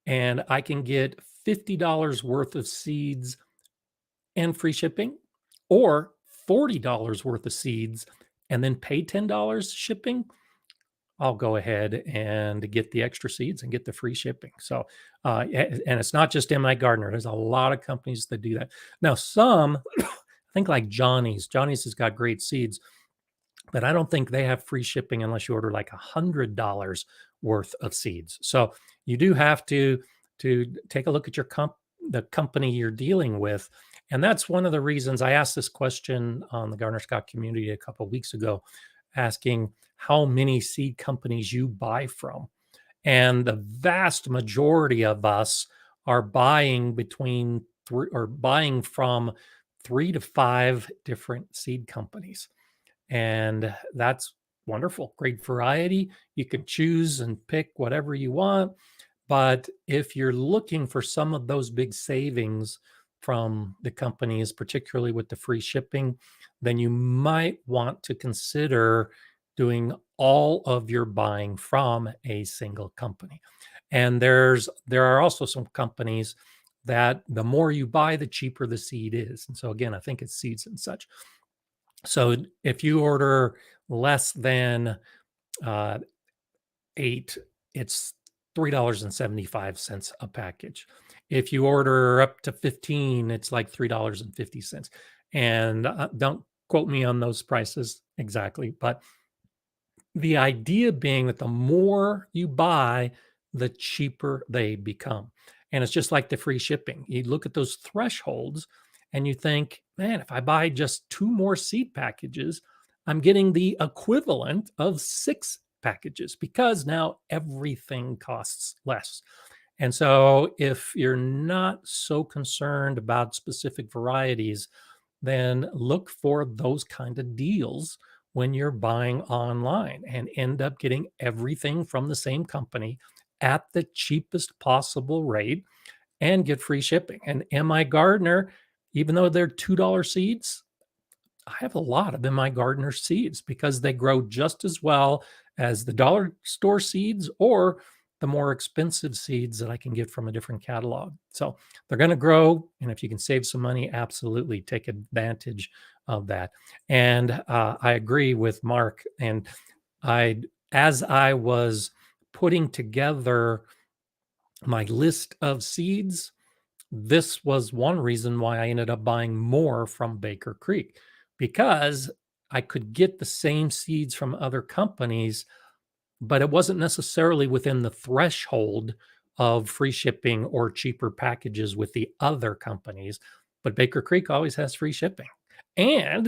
and I can get $50 worth of seeds and free shipping, or $40 worth of seeds and then pay $10 shipping, I'll go ahead and get the extra seeds and get the free shipping. So, and it's not just MI Gardener. There's a lot of companies that do that. Now, some, I think like Johnny's has got great seeds, but I don't think they have free shipping unless you order like $100 worth of seeds. So you do have to take a look at the company you're dealing with. And that's one of the reasons I asked this question on the Gardener Scott community a couple of weeks ago, asking how many seed companies you buy from. And the vast majority of us are buying buying from 3 to 5 different seed companies. And that's wonderful. Great variety. You can choose and pick whatever you want. But if you're looking for some of those big savings from the companies, particularly with the free shipping, then you might want to consider doing all of your buying from a single company. And there are also some companies that the more you buy, the cheaper the seed is. And so again, I think it's Seeds and Such. So if you order less than 8, it's $3.75 a package. If you order up to 15, it's like $3.50. And don't quote me on those prices exactly, but the idea being that the more you buy, the cheaper they become. And it's just like the free shipping. You look at those thresholds and you think, man, if I buy just 2 more seed packages, I'm getting the equivalent of 6 packages because now everything costs less. And so if you're not so concerned about specific varieties, then look for those kind of deals when you're buying online and end up getting everything from the same company at the cheapest possible rate and get free shipping. And MI Gardener, even though they're $2 seeds, I have a lot of MI Gardener seeds because they grow just as well as the dollar store seeds or the more expensive seeds that I can get from a different catalog. So they're going to grow. And if you can save some money, absolutely take advantage of that. And I agree with Mark. And as I was putting together my list of seeds, this was one reason why I ended up buying more from Baker Creek because I could get the same seeds from other companies, but it wasn't necessarily within the threshold of free shipping or cheaper packages with the other companies. But Baker Creek always has free shipping. And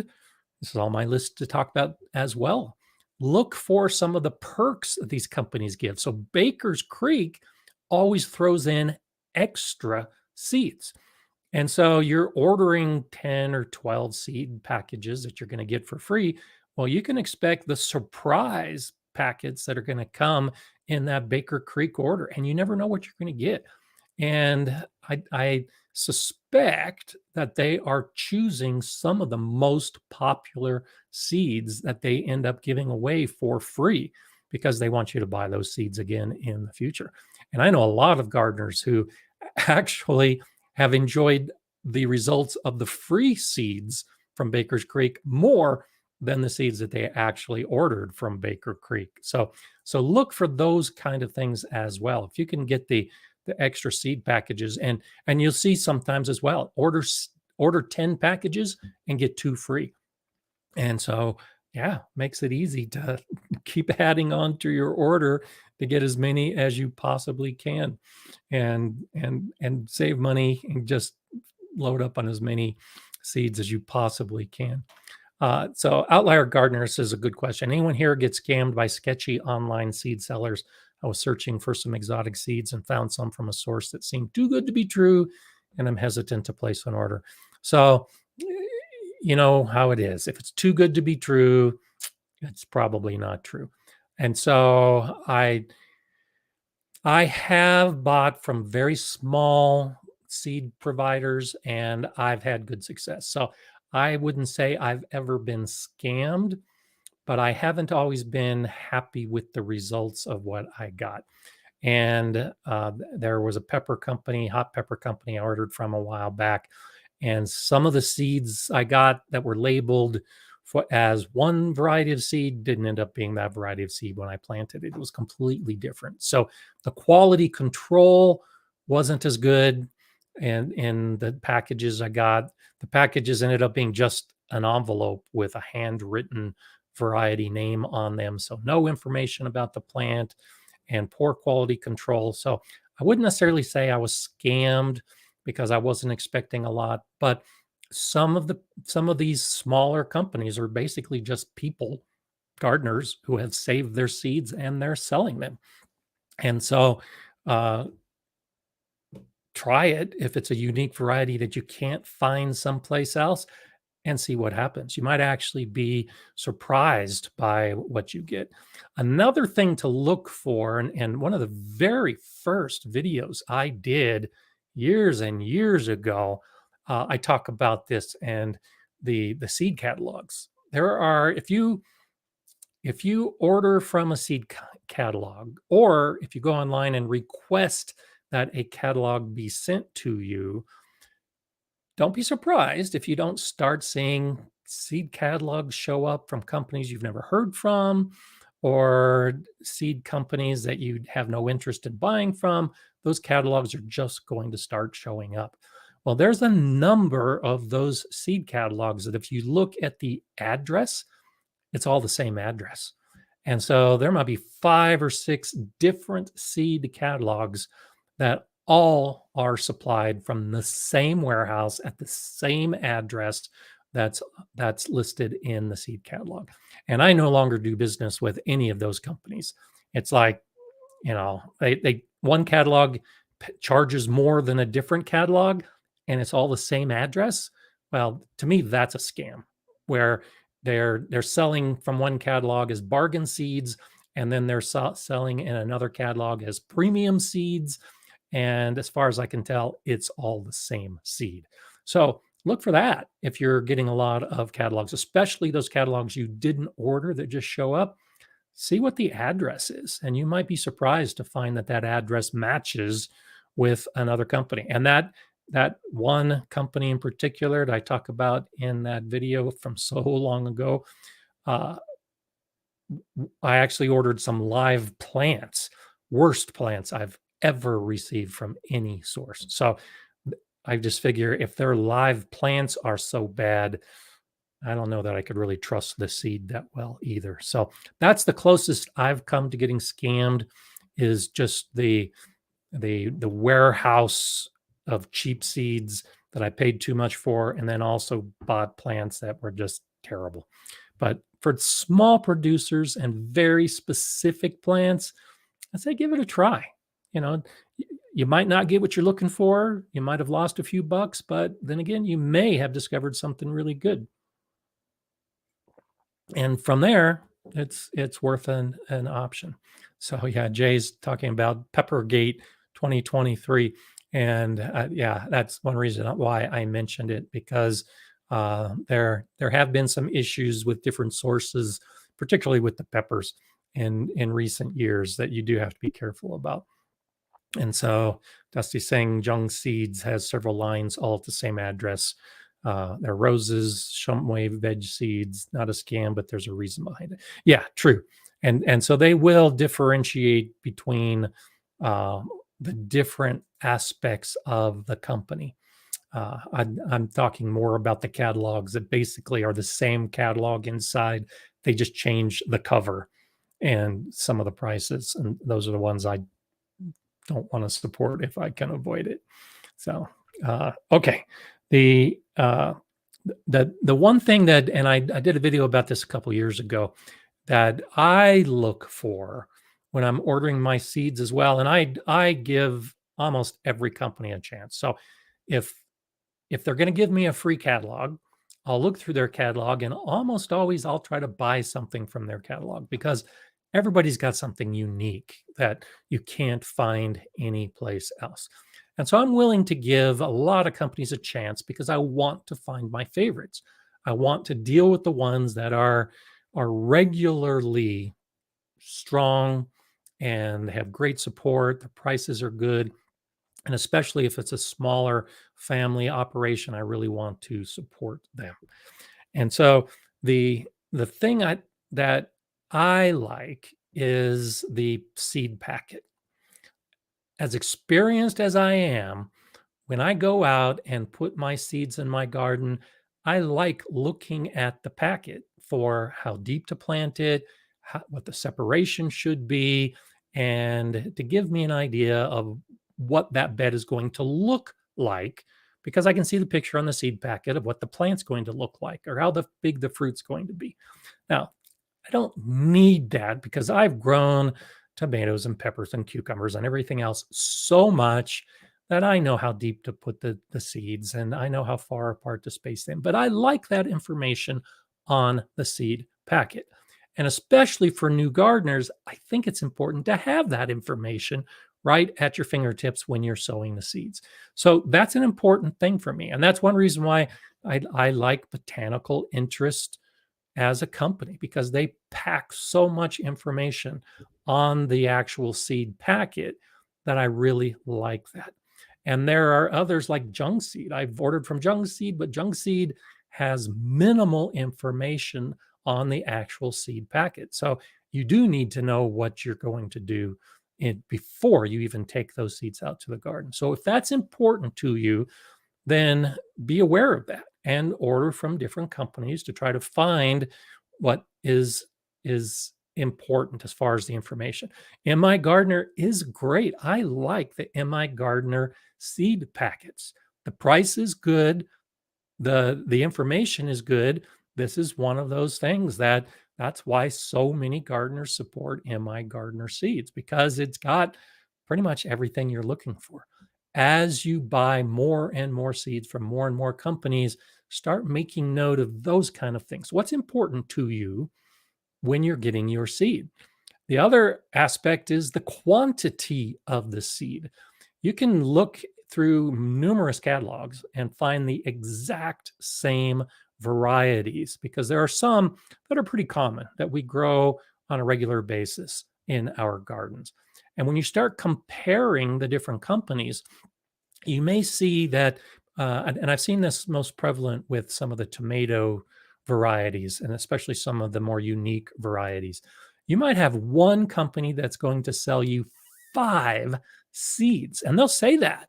this is on my list to talk about as well. Look for some of the perks that these companies give. So Baker's Creek always throws in extra seeds. And so you're ordering 10 or 12 seed packages that you're going to get for free. Well, you can expect the surprise packets that are going to come in that Baker Creek order, and you never know what you're going to get. And I suspect that they are choosing some of the most popular seeds that they end up giving away for free because they want you to buy those seeds again in the future. And I know a lot of gardeners who actually have enjoyed the results of the free seeds from Baker's Creek more than the seeds that they actually ordered from Baker Creek. So look for those kind of things as well. If you can get the extra seed packages, and you'll see sometimes as well, order 10 packages and get 2 free. And so yeah, makes it easy to keep adding on to your order to get as many as you possibly can and save money and just load up on as many seeds as you possibly can. So Outlier Gardener says a good question. Anyone here get scammed by sketchy online seed sellers? I was searching for some exotic seeds and found some from a source that seemed too good to be true, and I'm hesitant to place an order. So you know how it is. If it's too good to be true, it's probably not true. And so I have bought from very small seed providers and I've had good success. So I wouldn't say I've ever been scammed, but I haven't always been happy with the results of what I got. And there was a pepper company, hot pepper company I ordered from a while back. And some of the seeds I got that were labeled as one variety of seed didn't end up being that variety of seed when I planted it. It was completely different. So the quality control wasn't as good. And in the packages I got, the packages ended up being just an envelope with a handwritten variety name on them. So no information about the plant and poor quality control. So I wouldn't necessarily say I was scammed because I wasn't expecting a lot, but some of these smaller companies are basically just people, gardeners who have saved their seeds and they're selling them. And so try it if it's a unique variety that you can't find someplace else and see what happens. You might actually be surprised by what you get. Another thing to look for, and one of the very first videos I did years and years ago, I talk about this and the seed catalogs. There are, if you order from a seed catalog, or if you go online and request that a catalog be sent to you, don't be surprised if you don't start seeing seed catalogs show up from companies you've never heard from, or seed companies that you have no interest in buying from, those catalogs are just going to start showing up. Well, there's a number of those seed catalogs that if you look at the address, it's all the same address. And so there might be 5 or 6 different seed catalogs that all are supplied from the same warehouse at the same address that's listed in the seed catalog. And I no longer do business with any of those companies. It's like, they one catalog charges more than a different catalog and it's all the same address. Well, to me that's a scam where they're selling from one catalog as bargain seeds and then they're selling in another catalog as premium seeds, and as far as I can tell it's all the same seed. So look for that if you're getting a lot of catalogs, especially those catalogs you didn't order that just show up. See what the address is, and you might be surprised to find that that address matches with another company. And that one company in particular that I talk about in that video from so long ago, I actually ordered some live plants, worst plants I've ever received from any source. So I just figure if their live plants are so bad, I don't know that I could really trust the seed that well either. So that's the closest I've come to getting scammed, is just the warehouse of cheap seeds that I paid too much for, and then also bought plants that were just terrible. But for small producers and very specific plants, I say give it a try. You know, you might not get what you're looking for. You might have lost a few bucks, but then again, you may have discovered something really good. And from there, it's worth an option. So yeah, Jay's talking about Peppergate 2023, and yeah, that's one reason why I mentioned it, because there have been some issues with different sources, particularly with the peppers in recent years, that you do have to be careful about. And so Dusty's saying Jung Seeds has several lines all at the same address. They're roses, shumway veg seeds, not a scam, but there's a reason behind it. Yeah, true. And so they will differentiate between the different aspects of the company. I'm talking more about the catalogs that basically are the same catalog inside. They just change the cover and some of the prices, and those are the ones I don't want to support if I can avoid it. So okay, the one thing that, and I did a video about this a couple years ago, that I look for when I'm ordering my seeds as well, and I give almost every company a chance. So if they're going to give me a free catalog, I'll look through their catalog, and almost always I'll try to buy something from their catalog, because everybody's got something unique that you can't find anyplace else. And so I'm willing to give a lot of companies a chance because I want to find my favorites. I want to deal with the ones that are regularly strong and have great support. The prices are good. And especially if it's a smaller family operation, I really want to support them. And so the thing that I like is the seed packet. As experienced as I am, when I go out and put my seeds in my garden, I like looking at the packet for how deep to plant it, what the separation should be, and to give me an idea of what that bed is going to look like, because I can see the picture on the seed packet of what the plant's going to look like or how big the fruit's going to be. Now, I don't need that because I've grown tomatoes and peppers and cucumbers and everything else so much that I know how deep to put the seeds and I know how far apart to space them. But I like that information on the seed packet. And especially for new gardeners, I think it's important to have that information right at your fingertips when you're sowing the seeds. So that's an important thing for me. And that's one reason why I like Botanical Interest as a company, because they pack so much information on the actual seed packet that I really like that. And there are others like Jung Seed. I've ordered from Jung Seed, but Jung Seed has minimal information on the actual seed packet. So you do need to know what you're going to do before you even take those seeds out to the garden. So if that's important to you, then be aware of that and order from different companies to try to find what is important as far as the information. MI Gardener is great. I like the MI Gardener seed packets. The price is good, the information is good. This is one of those things that's why so many gardeners support MI Gardener seeds, because it's got pretty much everything you're looking for. As you buy more and more seeds from more and more companies, start making note of those kind of things. What's important to you when you're getting your seed? The other aspect is the quantity of the seed. You can look through numerous catalogs and find the exact same varieties, because there are some that are pretty common that we grow on a regular basis in our gardens. And when you start comparing the different companies, you may see that, and I've seen this most prevalent with some of the tomato varieties, and especially some of the more unique varieties. You might have one company that's going to sell you 5 seeds, and they'll say that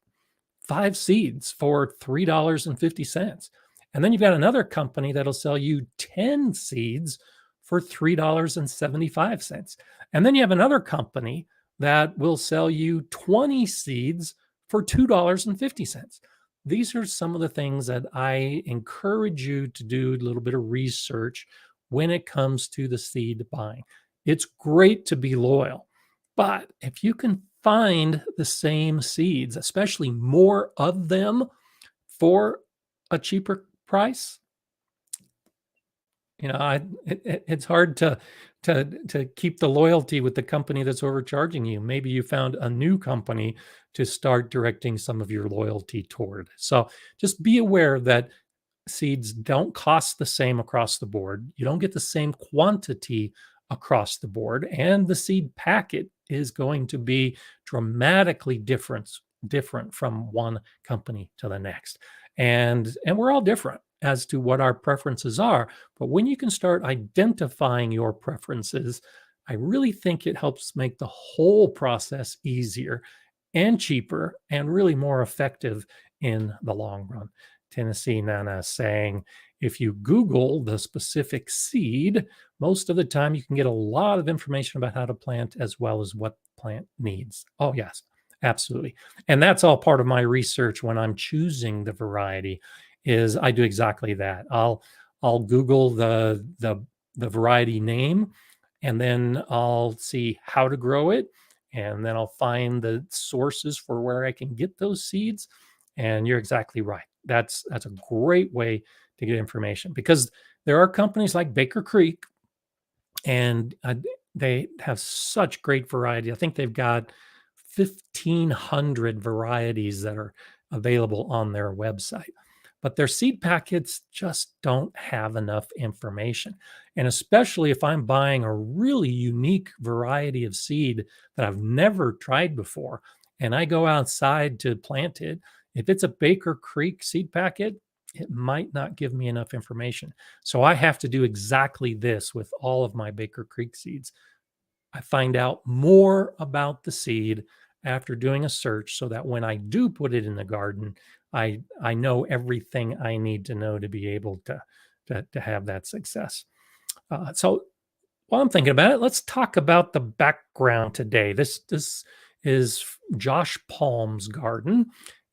5 seeds for $3.50. And then you've got another company that'll sell you 10 seeds for $3.75. And then you have another company that will sell you 20 seeds for $2.50. These are some of the things that I encourage you to do a little bit of research when it comes to the seed buying. It's great to be loyal, but if you can find the same seeds, especially more of them for a cheaper price, it's hard to keep the loyalty with the company that's overcharging you. Maybe you found a new company to start directing some of your loyalty toward. So just be aware that seeds don't cost the same across the board. You don't get the same quantity across the board, and the seed packet is going to be dramatically different from one company to the next. And we're all different as to what our preferences are. But when you can start identifying your preferences, I really think it helps make the whole process easier and cheaper and really more effective in the long run. Tennessee Nana saying, if you Google the specific seed, most of the time you can get a lot of information about how to plant as well as what plant needs. Oh, yes, absolutely. And that's all part of my research when I'm choosing the variety, is I do exactly that. I'll Google the variety name, and then I'll see how to grow it, and then I'll find the sources for where I can get those seeds. And you're exactly right. That's a great way to get information, because there are companies like Baker Creek, and they have such great variety. I think they've got 1,500 varieties that are available on their website, but their seed packets just don't have enough information. And especially if I'm buying a really unique variety of seed that I've never tried before, and I go outside to plant it, if it's a Baker Creek seed packet, it might not give me enough information. So I have to do exactly this with all of my Baker Creek seeds. I find out more about the seed after doing a search, so that when I do put it in the garden, I know everything I need to know to be able to have that success. So while I'm thinking about it, let's talk about the background today. This is Josh Palm's garden.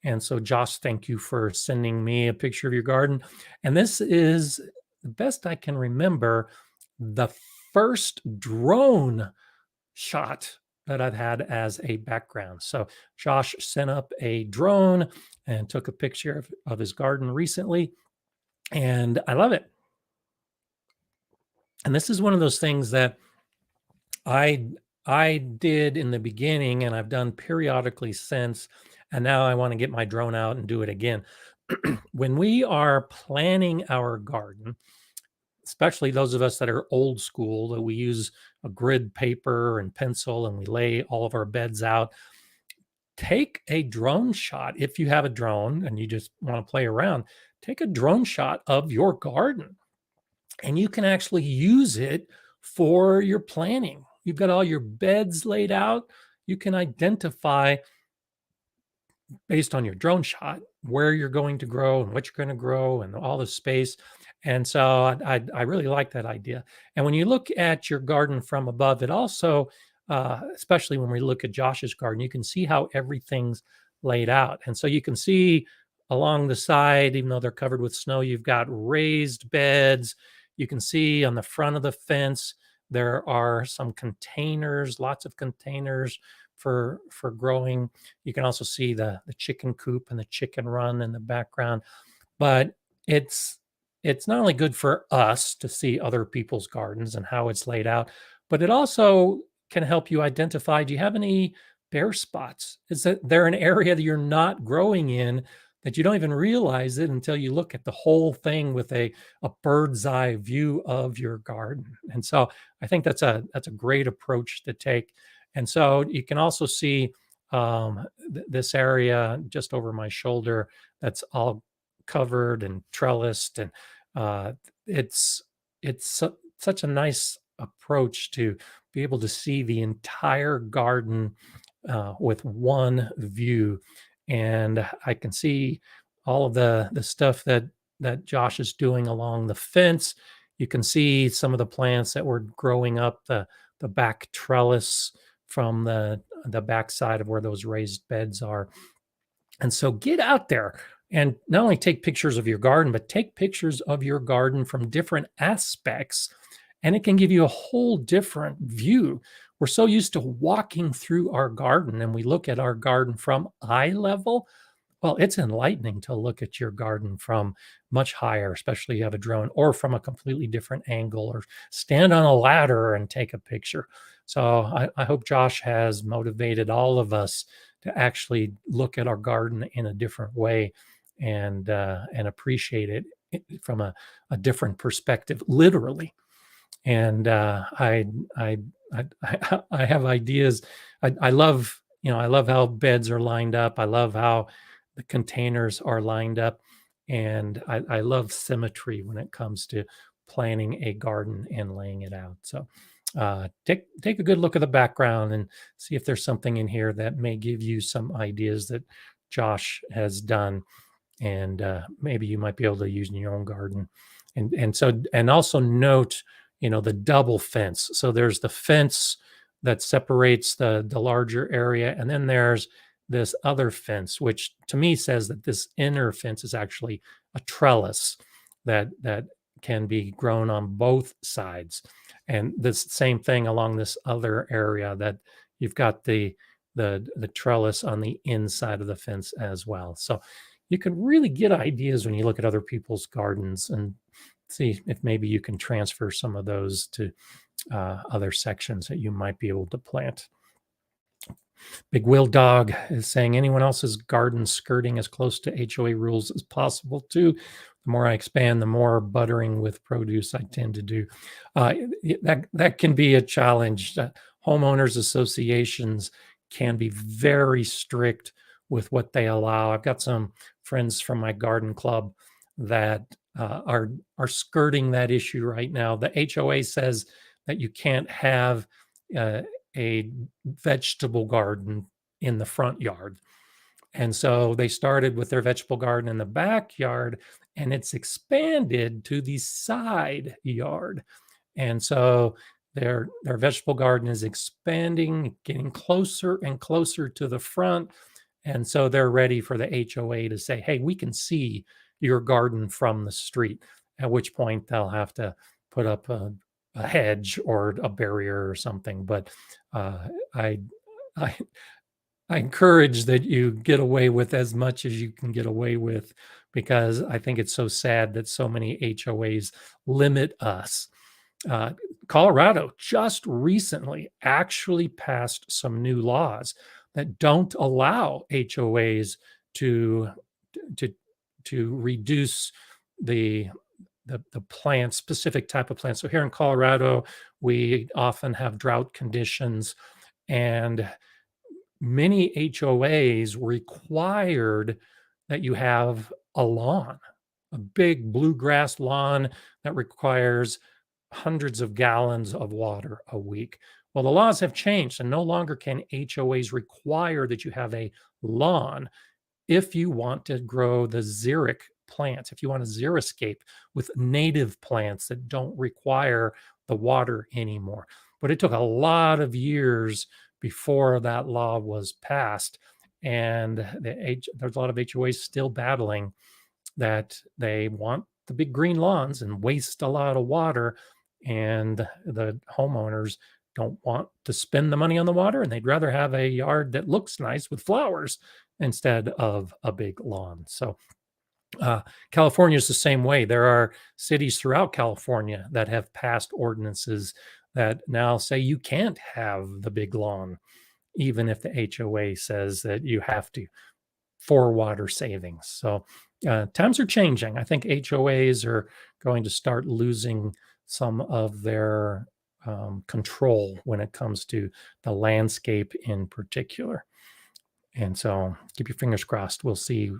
And so, Josh, thank you for sending me a picture of your garden. And this is, the best I can remember, the first drone shot that I've had as a background. So Josh sent up a drone and took a picture of his garden recently, and I love it. And this is one of those things that I did in the beginning, and I've done periodically since, and now I want to get my drone out and do it again. When we are planning our garden, especially those of us that are old school, that we use a grid paper and pencil and we lay all of our beds out, take a drone shot. If you have a drone and you just want to play around, take a drone shot of your garden, and you can actually use it for your planning. You've got all your beds laid out. You can identify based on your drone shot where you're going to grow and what you're going to grow and all the space. And so I really like that idea. And when you look at your garden from above, it also, especially when we look at Josh's garden, you can see how everything's laid out. And so you can see along the side, even though they're covered with snow, you've got raised beds. You can see on the front of the fence, there are some containers, lots of containers for growing. You can also see the chicken coop and the chicken run in the background. But it's not only good for us to see other people's gardens and how it's laid out, but it also can help you identify, do you have any bare spots? Is there an area that you're not growing in that you don't even realize it until you look at the whole thing with a bird's eye view of your garden? And so I think that's a great approach to take. And so you can also see this area just over my shoulder that's all covered and trellised, and uh, it's such a nice approach to be able to see the entire garden with one view. And I can see all of the stuff that Josh is doing along the fence. You can see some of the plants that were growing up the back trellis from the back side of where those raised beds are. And so get out there and not only take pictures of your garden, but take pictures of your garden from different aspects. And it can give you a whole different view. We're so used to walking through our garden and we look at our garden from eye level. Well, it's enlightening to look at your garden from much higher, especially if you have a drone, or from a completely different angle, or stand on a ladder and take a picture. So I hope Josh has motivated all of us to actually look at our garden in a different way and appreciate it from a different perspective, literally. And I have ideas. I love, I love how beds are lined up. I love how the containers are lined up, and I love symmetry when it comes to planning a garden and laying it out. So take a good look at the background and see if there's something in here that may give you some ideas that Josh has done, and maybe you might be able to use in your own garden. And also note, the double fence. So there's the fence that separates the larger area, and then there's this other fence, which to me says that this inner fence is actually a trellis that can be grown on both sides. And this same thing along this other area, that you've got the trellis on the inside of the fence as well. So you can really get ideas when you look at other people's gardens and see if maybe you can transfer some of those to other sections that you might be able to plant. Big Will Dog is saying, anyone else's garden skirting as close to HOA rules as possible too. The more I expand, the more buttering with produce I tend to do. That can be a challenge. Homeowners associations can be very strict with what they allow. I've got some friends from my garden club that are skirting that issue right now. The HOA says that you can't have a vegetable garden in the front yard. And so they started with their vegetable garden in the backyard, and it's expanded to the side yard. And so their vegetable garden is expanding, getting closer and closer to the front. And so they're ready for the HOA to say, hey, we can see your garden from the street, at which point they'll have to put up a hedge or a barrier or something. But I, I, I encourage that you get away with as much as you can get away with, because I think it's so sad that so many HOAs limit us. Colorado just recently actually passed some new laws that don't allow HOAs to reduce the plant, specific type of plants. So here in Colorado, we often have drought conditions, and many HOAs required that you have a lawn, a big bluegrass lawn that requires hundreds of gallons of water a week. Well, the laws have changed, and no longer can HOAs require that you have a lawn if you want to grow the xeric plants, if you want a xeriscape with native plants that don't require the water anymore. But it took a lot of years before that law was passed. And there's a lot of HOAs still battling that they want the big green lawns and waste a lot of water. And the homeowners don't want to spend the money on the water, and they'd rather have a yard that looks nice with flowers instead of a big lawn. So California is the same way. There are cities throughout California that have passed ordinances that now say you can't have the big lawn, even if the HOA says that you have to, for water savings. So times are changing. I think HOAs are going to start losing some of their control when it comes to the landscape in particular. And so keep your fingers crossed. We'll see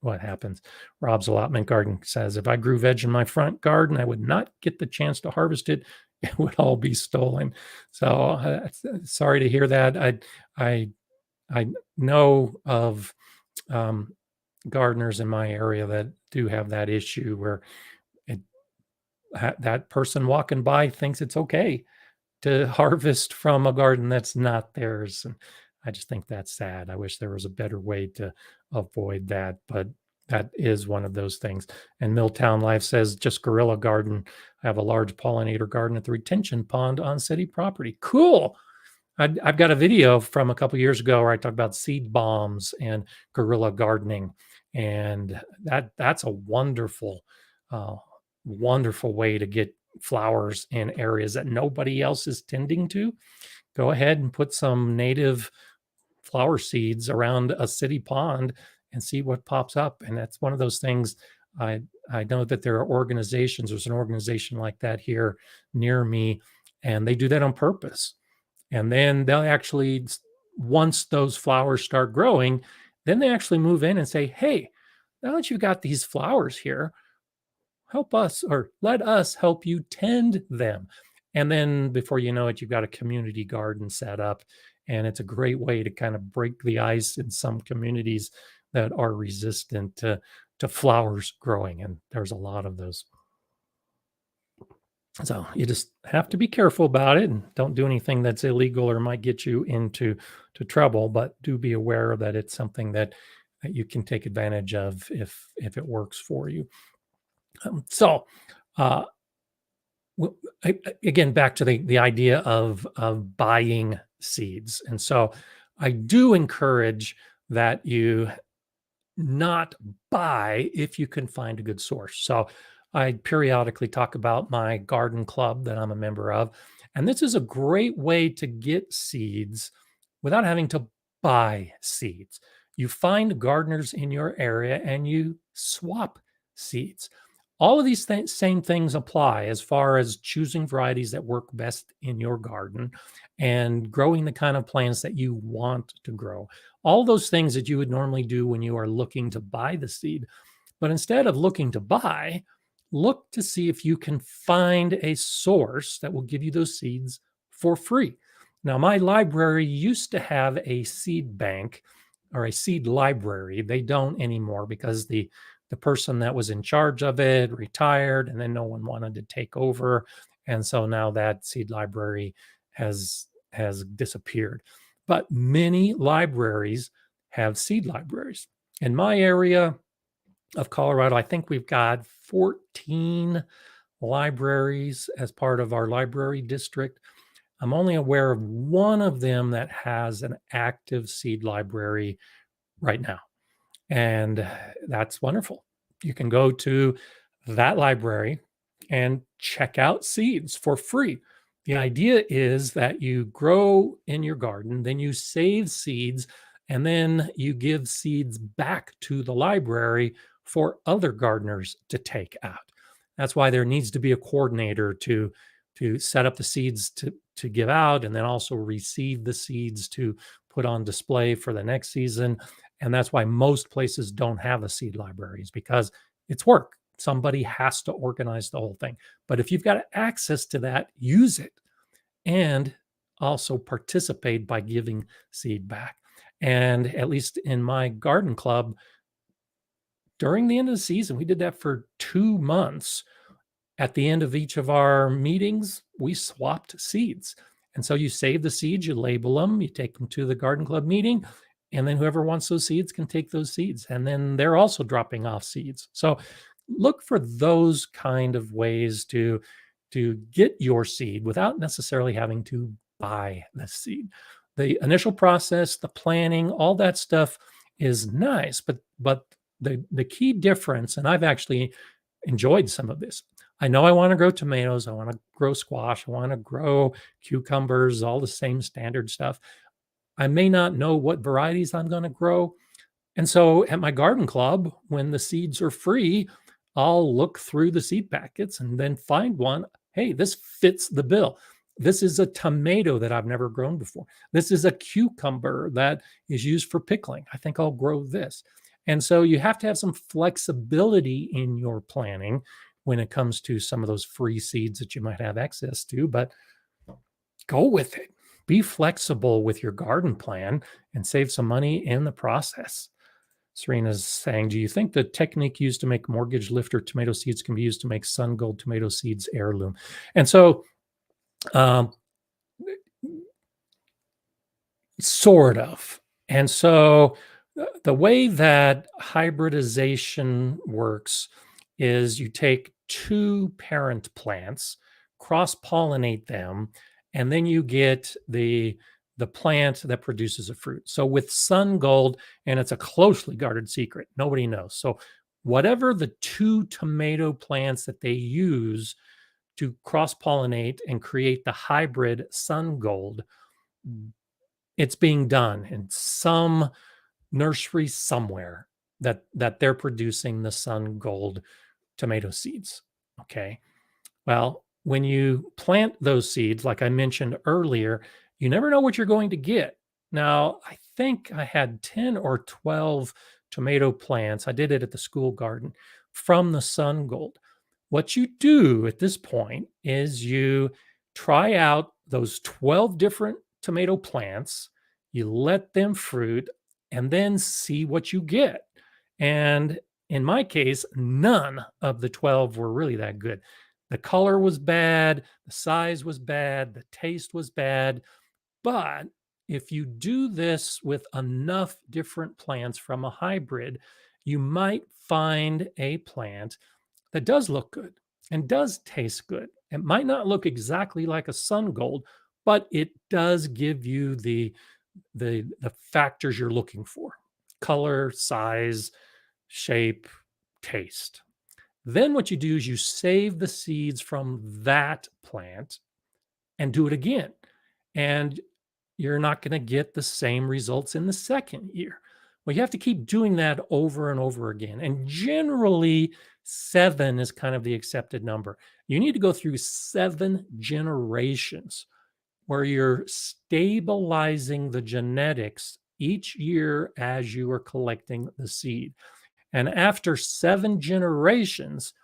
what happens. Rob's Allotment Garden says, if I grew veg in my front garden, I would not get the chance to harvest it. It would all be stolen. So sorry to hear that. I know of gardeners in my area that do have that issue where that person walking by thinks it's okay to harvest from a garden that's not theirs. And I just think that's sad. I wish there was a better way to avoid that, but that is one of those things. And Milltown Life says, just guerrilla garden. I have a large pollinator garden at the retention pond on city property. Cool. I've got a video from a couple of years ago where I talked about seed bombs and guerrilla gardening, and that's a wonderful, wonderful way to get flowers in areas that nobody else is tending to. Go ahead and put some native flower seeds around a city pond and see what pops up. And that's one of those things. I know that there are organizations. There's an organization like that here near me, and they do that on purpose. And then they'll actually, once those flowers start growing, then they actually move in and say, hey, now that you've got these flowers here, help us, or let us help you tend them. And then before you know it, you've got a community garden set up. And it's a great way to kind of break the ice in some communities that are resistant to flowers growing. And there's a lot of those. So you just have to be careful about it and don't do anything that's illegal or might get you into trouble, but do be aware that it's something that you can take advantage of if it works for you. Again, back to the idea of buying seeds. And so I do encourage that you not buy if you can find a good source. So I periodically talk about my garden club that I'm a member of. And this is a great way to get seeds without having to buy seeds. You find gardeners in your area and you swap seeds. All of these same things apply as far as choosing varieties that work best in your garden and growing the kind of plants that you want to grow. All those things that you would normally do when you are looking to buy the seed. But instead of looking to buy, look to see if you can find a source that will give you those seeds for free. Now, my library used to have a seed bank or a seed library. They don't anymore because the person that was in charge of it retired, and then no one wanted to take over. And so now that seed library has disappeared. But many libraries have seed libraries. In my area of Colorado, I think we've got 14 libraries as part of our library district. I'm only aware of one of them that has an active seed library right now. And that's wonderful. You can go to that library and check out seeds for free. The idea is that you grow in your garden, then you save seeds, and then you give seeds back to the library for other gardeners to take out. That's why there needs to be a coordinator to set up the seeds to give out, and then also receive the seeds to put on display for the next season. And that's why most places don't have a seed library, is because it's work. Somebody has to organize the whole thing. But if you've got access to that, use it and also participate by giving seed back. And at least in my garden club, during the end of the season, we did that for 2 months. At the end of each of our meetings, we swapped seeds. And so you save the seeds, you label them, you take them to the garden club meeting, and then whoever wants those seeds can take those seeds. And then they're also dropping off seeds. So look for those kind of ways to get your seed without necessarily having to buy the seed. The initial process, the planning, all that stuff is nice, but the key difference, and I've actually enjoyed some of this. I know I want to grow tomatoes, I want to grow squash, I want to grow cucumbers, all the same standard stuff. I may not know what varieties I'm going to grow. And so at my garden club, when the seeds are free, I'll look through the seed packets and then find one. Hey, this fits the bill. This is a tomato that I've never grown before. This is a cucumber that is used for pickling. I think I'll grow this. And so you have to have some flexibility in your planning when it comes to some of those free seeds that you might have access to, but go with it. Be flexible with your garden plan and save some money in the process. Serena's saying, do you think the technique used to make mortgage lifter tomato seeds can be used to make sun gold tomato seeds heirloom? And so, sort of. And so the way that hybridization works is you take two parent plants, cross-pollinate them, and then you get the plant that produces a fruit. So with sun gold, and it's a closely guarded secret, nobody knows. So whatever the two tomato plants that they use to cross-pollinate and create the hybrid sun gold, it's being done in some nursery somewhere that they're producing the sun gold tomato seeds. Okay. Well, when you plant those seeds, like I mentioned earlier, you never know what you're going to get. Now, I think I had 10 or 12 tomato plants. I did it at the school garden from the sun gold. What you do at this point is you try out those 12 different tomato plants, you let them fruit, and then see what you get. And in my case, none of the 12 were really that good. The color was bad, the size was bad, the taste was bad. But if you do this with enough different plants from a hybrid, you might find a plant that does look good and does taste good. It might not look exactly like a sun gold, but it does give you the factors you're looking for: color, size, shape, taste. Then what you do is you save the seeds from that plant and do it again. And you're not going to get the same results in the second year. Well, you have to keep doing that over and over again. And generally, 7 is kind of the accepted number. You need to go through 7 generations where you're stabilizing the genetics each year as you are collecting the seed. And after 7 generations,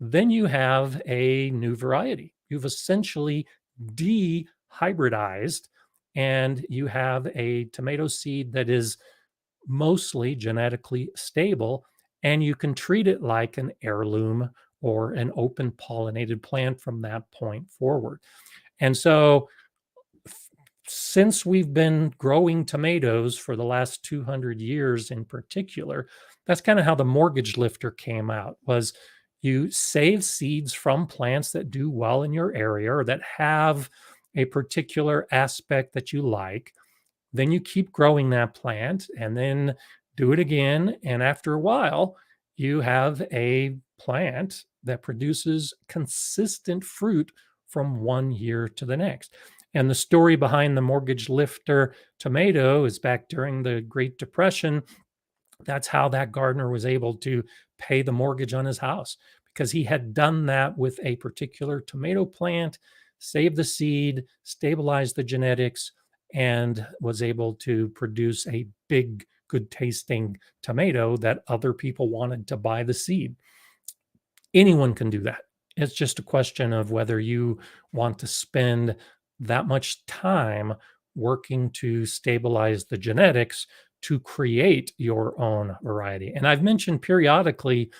then you have a new variety. You've essentially dehybridized, and you have a tomato seed that is mostly genetically stable, and you can treat it like an heirloom or an open pollinated plant from that point forward. And so since we've been growing tomatoes for the last 200 years in particular, that's kind of how the mortgage lifter came out. Was you save seeds from plants that do well in your area or that have a particular aspect that you like. Then you keep growing that plant and then do it again. And after a while, you have a plant that produces consistent fruit from one year to the next. And the story behind the mortgage lifter tomato is back during the Great Depression. That's how that gardener was able to pay the mortgage on his house, because he had done that with a particular tomato plant, saved the seed, stabilized the genetics, and was able to produce a big, good tasting tomato that other people wanted to buy the seed. Anyone can do that. It's just a question of whether you want to spend that much time working to stabilize the genetics to create your own variety. And I've mentioned periodically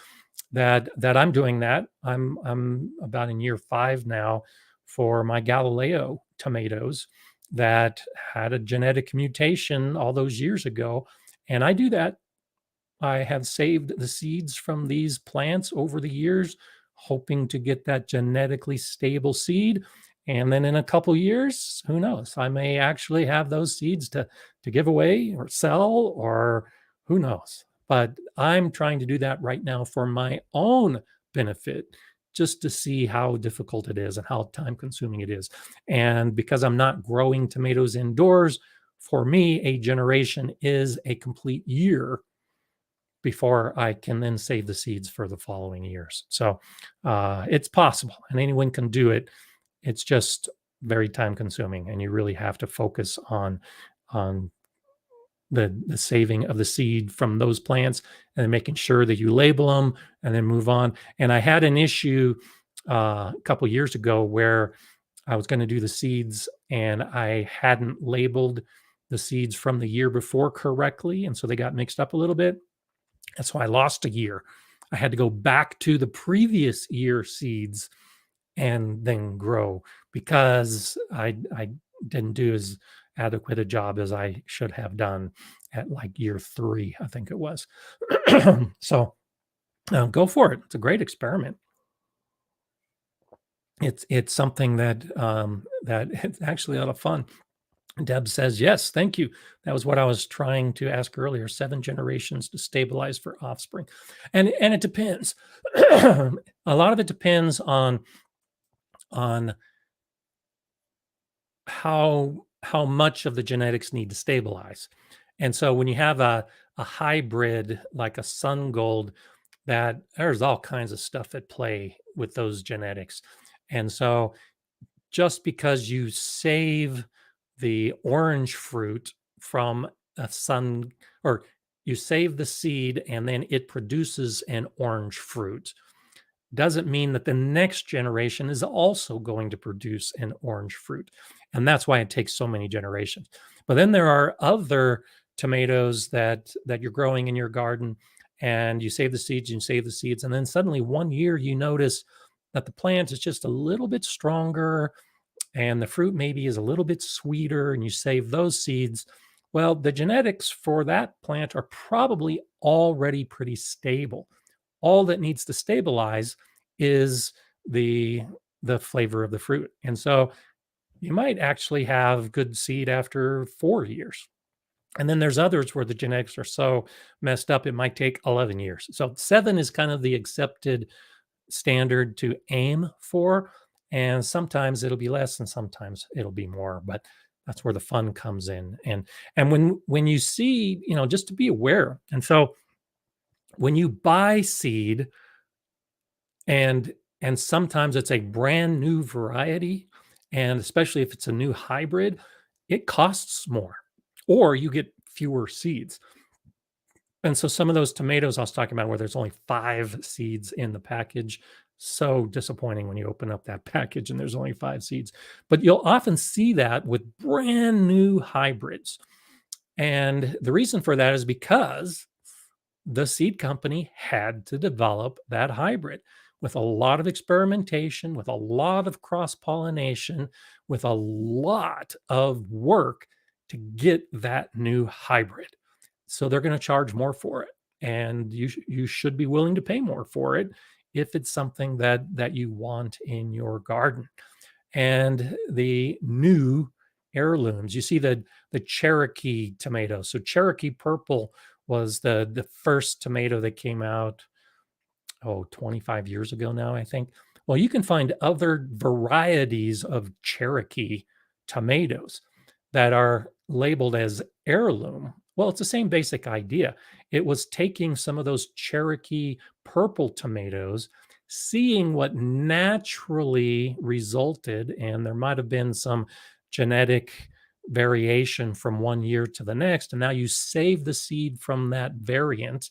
that I'm doing that. I'm about in year 5 now for my Galileo tomatoes that had a genetic mutation all those years ago, and I do that. I have saved the seeds from these plants over the years, hoping to get that genetically stable seed. And then in a couple years, who knows? I may actually have those seeds to give away or sell, or who knows? But I'm trying to do that right now for my own benefit, just to see how difficult it is and how time consuming it is. And because I'm not growing tomatoes indoors, for me, a generation is a complete year before I can then save the seeds for the following years. So it's possible, and anyone can do it. It's just very time consuming, and you really have to focus on the saving of the seed from those plants and then making sure that you label them and then move on. And I had an issue a couple years ago where I was going to do the seeds and I hadn't labeled the seeds from the year before correctly, and so they got mixed up a little bit. That's why I lost a year. I had to go back to the previous year seeds and then grow because I didn't do as adequate a job as I should have done at like year 3, I think it was. So go for it. It's a great experiment. It's something that that it's actually a lot of fun. Deb says, yes, thank you. That was what I was trying to ask earlier. 7 generations to stabilize for offspring. And it depends. A lot of it depends on how much of the genetics need to stabilize. And so when you have a hybrid like a sun gold, that there's all kinds of stuff at play with those genetics. And so just because you save the orange fruit from a sun, or you save the seed and then it produces an orange fruit, doesn't mean that the next generation is also going to produce an orange fruit. And that's why it takes so many generations. But then there are other tomatoes that you're growing in your garden, and you save the seeds and you save the seeds, and then suddenly one year you notice that the plant is just a little bit stronger and the fruit maybe is a little bit sweeter, and you save those seeds. Well, the genetics for that plant are probably already pretty stable. All that needs to stabilize is the flavor of the fruit. And so you might actually have good seed after 4 years. And then there's others where the genetics are so messed up, it might take 11 years. So 7 is kind of the accepted standard to aim for. And sometimes it'll be less and sometimes it'll be more, but that's where the fun comes in. And when you see, just to be aware. And so when you buy seed, and sometimes it's a brand new variety, and especially if it's a new hybrid, it costs more, or you get fewer seeds. And so some of those tomatoes I was talking about where there's only 5 seeds in the package, so disappointing when you open up that package and there's only 5 seeds. But you'll often see that with brand new hybrids. And the reason for that is because the seed company had to develop that hybrid with a lot of experimentation, with a lot of cross-pollination, with a lot of work to get that new hybrid. So they're going to charge more for it, and you should be willing to pay more for it if it's something that you want in your garden. And the new heirlooms, you see the Cherokee tomato. So Cherokee purple was the first tomato that came out 25 years ago now, I think. Well, you can find other varieties of Cherokee tomatoes that are labeled as heirloom. Well, it's the same basic idea. It was taking some of those Cherokee purple tomatoes, seeing what naturally resulted, and there might have been some genetic variation from one year to the next, and now you save the seed from that variant,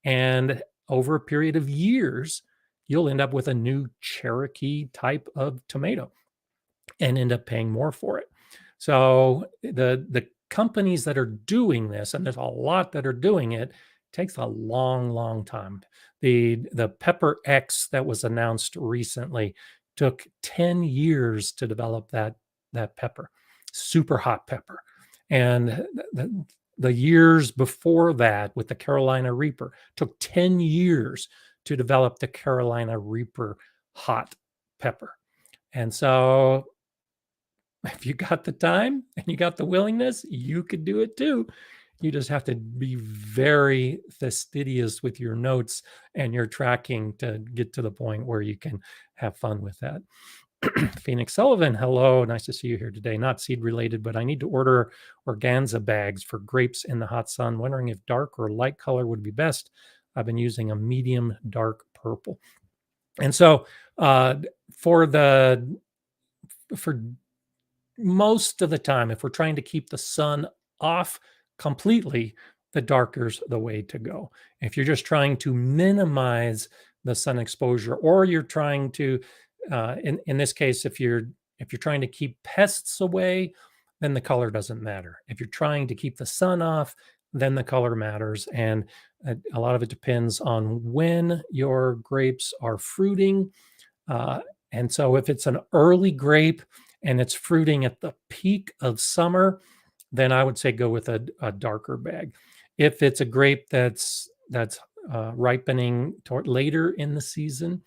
and over a period of years, you'll end up with a new Cherokee type of tomato and end up paying more for it. So the companies that are doing this, and there's a lot that are doing it, takes a long time. The Pepper X that was announced recently took 10 years to develop that pepper, super hot pepper. And the years before that with the Carolina Reaper took 10 years to develop the Carolina Reaper hot pepper. And so if you got the time and you got the willingness, you could do it too. You just have to be very fastidious with your notes and your tracking to get to the point where you can have fun with that. Phoenix Sullivan, hello. Nice to see you here today. Not seed related, but I need to order organza bags for grapes in the hot sun. Wondering if dark or light color would be best. I've been using a medium dark purple. And so for most of the time, if we're trying to keep the sun off completely, the darker's the way to go. If you're just trying to minimize the sun exposure, or you're trying to, in this case, if you're trying to keep pests away, then the color doesn't matter. If you're trying to keep the sun off, then the color matters. And a lot of it depends on when your grapes are fruiting. And so if it's an early grape and it's fruiting at the peak of summer, then I would say go with a darker bag. If it's a grape that's ripening later in the season,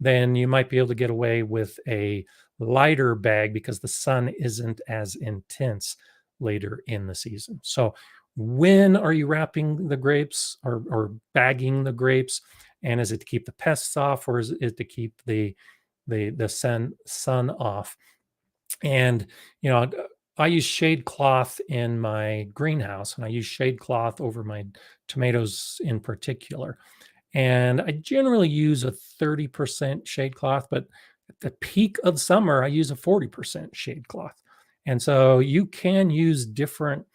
then you might be able to get away with a lighter bag because the sun isn't as intense later in the season. So when are you wrapping the grapes or bagging the grapes? And is it to keep the pests off, or is it to keep the sun off? And I use shade cloth in my greenhouse, and I use shade cloth over my tomatoes in particular. And I generally use a 30% shade cloth, but at the peak of summer, I use a 40% shade cloth. And so you can use different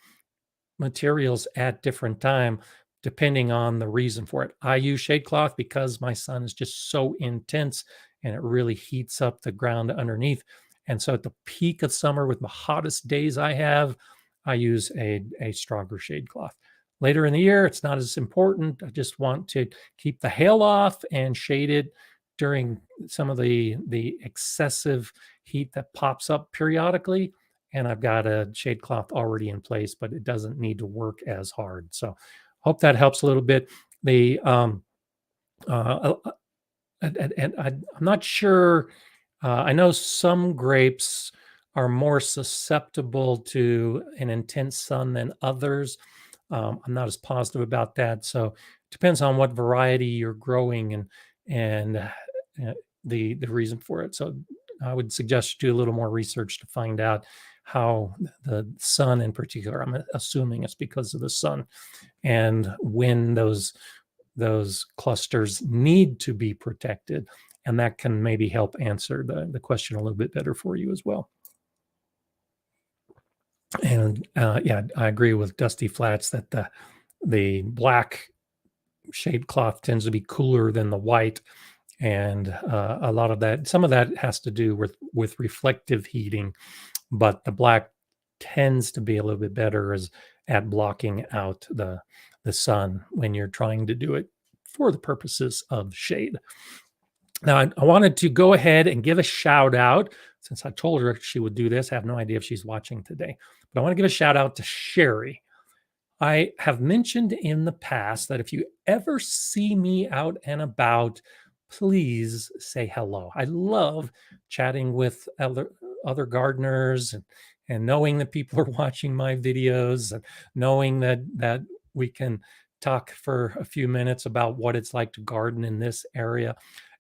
materials at different time depending on the reason for it. I use shade cloth because my sun is just so intense and it really heats up the ground underneath. And so at the peak of summer with the hottest days I have, I use a stronger shade cloth. Later in the year, it's not as important. I just want to keep the hail off and shade it during some of the excessive heat that pops up periodically. And I've got a shade cloth already in place, but it doesn't need to work as hard. So hope that helps a little bit. The and I'm not sure. I know some grapes are more susceptible to an intense sun than others. I'm not as positive about that. So it depends on what variety you're growing and the reason for it. So I would suggest you do a little more research to find out how the sun in particular, I'm assuming it's because of the sun, and when those clusters need to be protected. And that can maybe help answer the question a little bit better for you as well. And yeah, I agree with Dusty Flats that the black shade cloth tends to be cooler than the white. And a lot of that, some of that has to do with reflective heating, but the black tends to be a little bit better at blocking out the sun when you're trying to do it for the purposes of shade. Now, I wanted to go ahead and give a shout out, since I told her she would do this. I have no idea if she's watching today, but I want to give a shout out to Sherry. I have mentioned in the past that if you ever see me out and about, please say hello. I love chatting with other gardeners and knowing that people are watching my videos and knowing that we can talk for a few minutes about what it's like to garden in this area.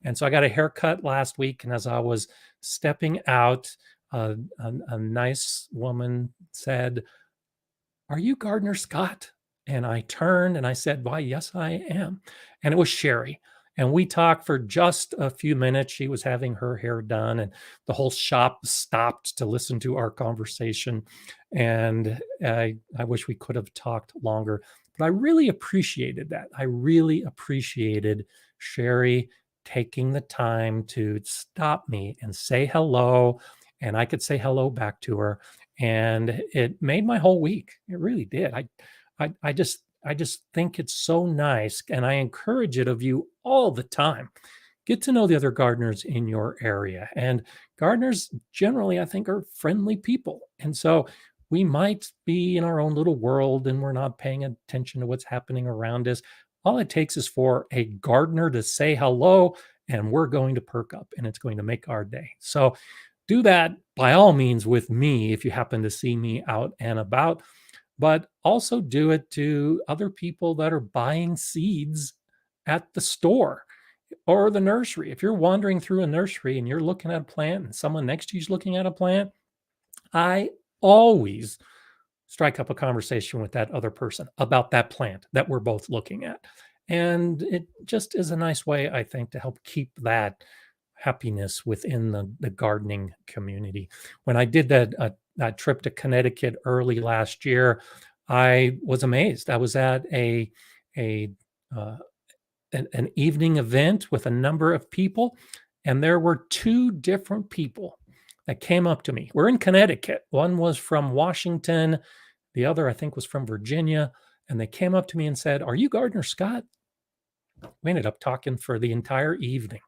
And so I got a haircut last week, and as I was stepping out, a nice woman said, "Are you Gardener Scott?" And I turned and I said, "Why, yes, I am." And it was Sherry. And we talked for just a few minutes. She was having her hair done, and the whole shop stopped to listen to our conversation. And I wish we could have talked longer, but I really appreciated that. I really appreciated Sherry taking the time to stop me and say hello. And I could say hello back to her. And it made my whole week. It really did. I just think it's so nice. And I encourage it of you all the time. Get to know the other gardeners in your area. And gardeners generally, I think, are friendly people. And so we might be in our own little world and we're not paying attention to what's happening around us. All it takes is for a gardener to say hello, and we're going to perk up and it's going to make our day. So do that by all means with me if you happen to see me out and about, but also do it to other people that are buying seeds at the store or the nursery. If you're wandering through a nursery and you're looking at a plant and someone next to you is looking at a plant, I always strike up a conversation with that other person about that plant that we're both looking at. And it just is a nice way, I think, to help keep that happiness within the gardening community. When I did that trip to Connecticut early last year, I was amazed. I was at a uh, an evening event with a number of people, and there were two different people that came up to me. We're in Connecticut. One was from Washington, the other, I think, was from Virginia. And they came up to me and said, "Are you Gardner Scott?" We ended up talking for the entire evening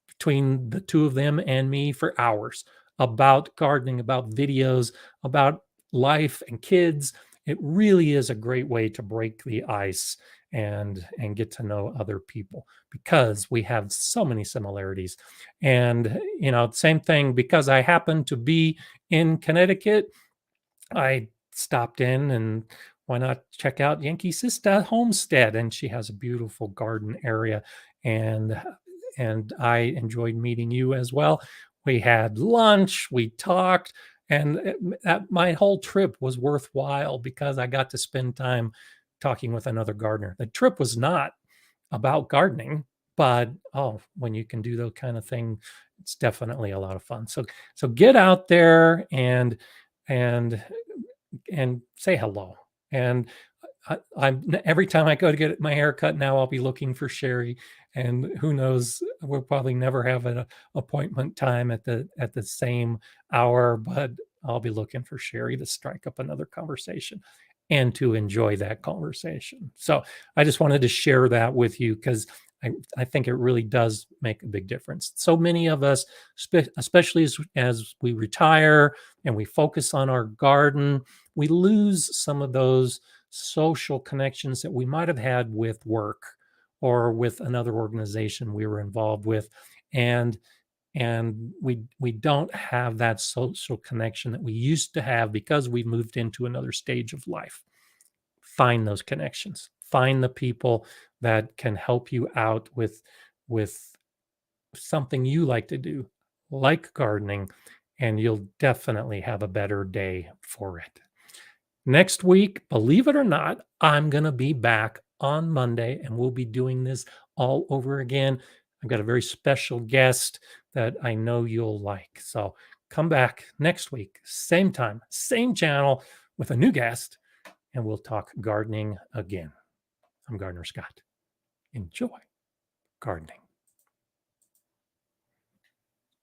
between the two of them and me for hours about gardening, about videos, about life and kids. It really is a great way to break the ice and get to know other people because we have so many similarities. And same thing, because I happen to be in Connecticut, I stopped in, and why not check out Yankee Sister Homestead? And she has a beautiful garden area, and I enjoyed meeting you as well. We had lunch, we talked, and my whole trip was worthwhile because I got to spend time talking with another gardener. The trip was not about gardening, but when you can do that kind of thing, it's definitely a lot of fun. So get out there and and say hello. And I'm every time I go to get my hair cut now, I'll be looking for Sherry. And who knows, we'll probably never have an appointment time at the same hour, but I'll be looking for Sherry to strike up another conversation and to enjoy that conversation. So I just wanted to share that with you because I think it really does make a big difference. So many of us, especially as we retire and we focus on our garden, we lose some of those social connections that we might have had with work or with another organization we were involved with. And we don't have that social connection that we used to have because we've moved into another stage of life. Find those connections. Find the people that can help you out with something you like to do, like gardening, and you'll definitely have a better day for it. Next week, believe it or not, I'm going to be back on Monday and we'll be doing this all over again. I've got a very special guest that I know you'll like. So come back next week, same time, same channel with a new guest, and we'll talk gardening again. I'm Gardner Scott. Enjoy gardening.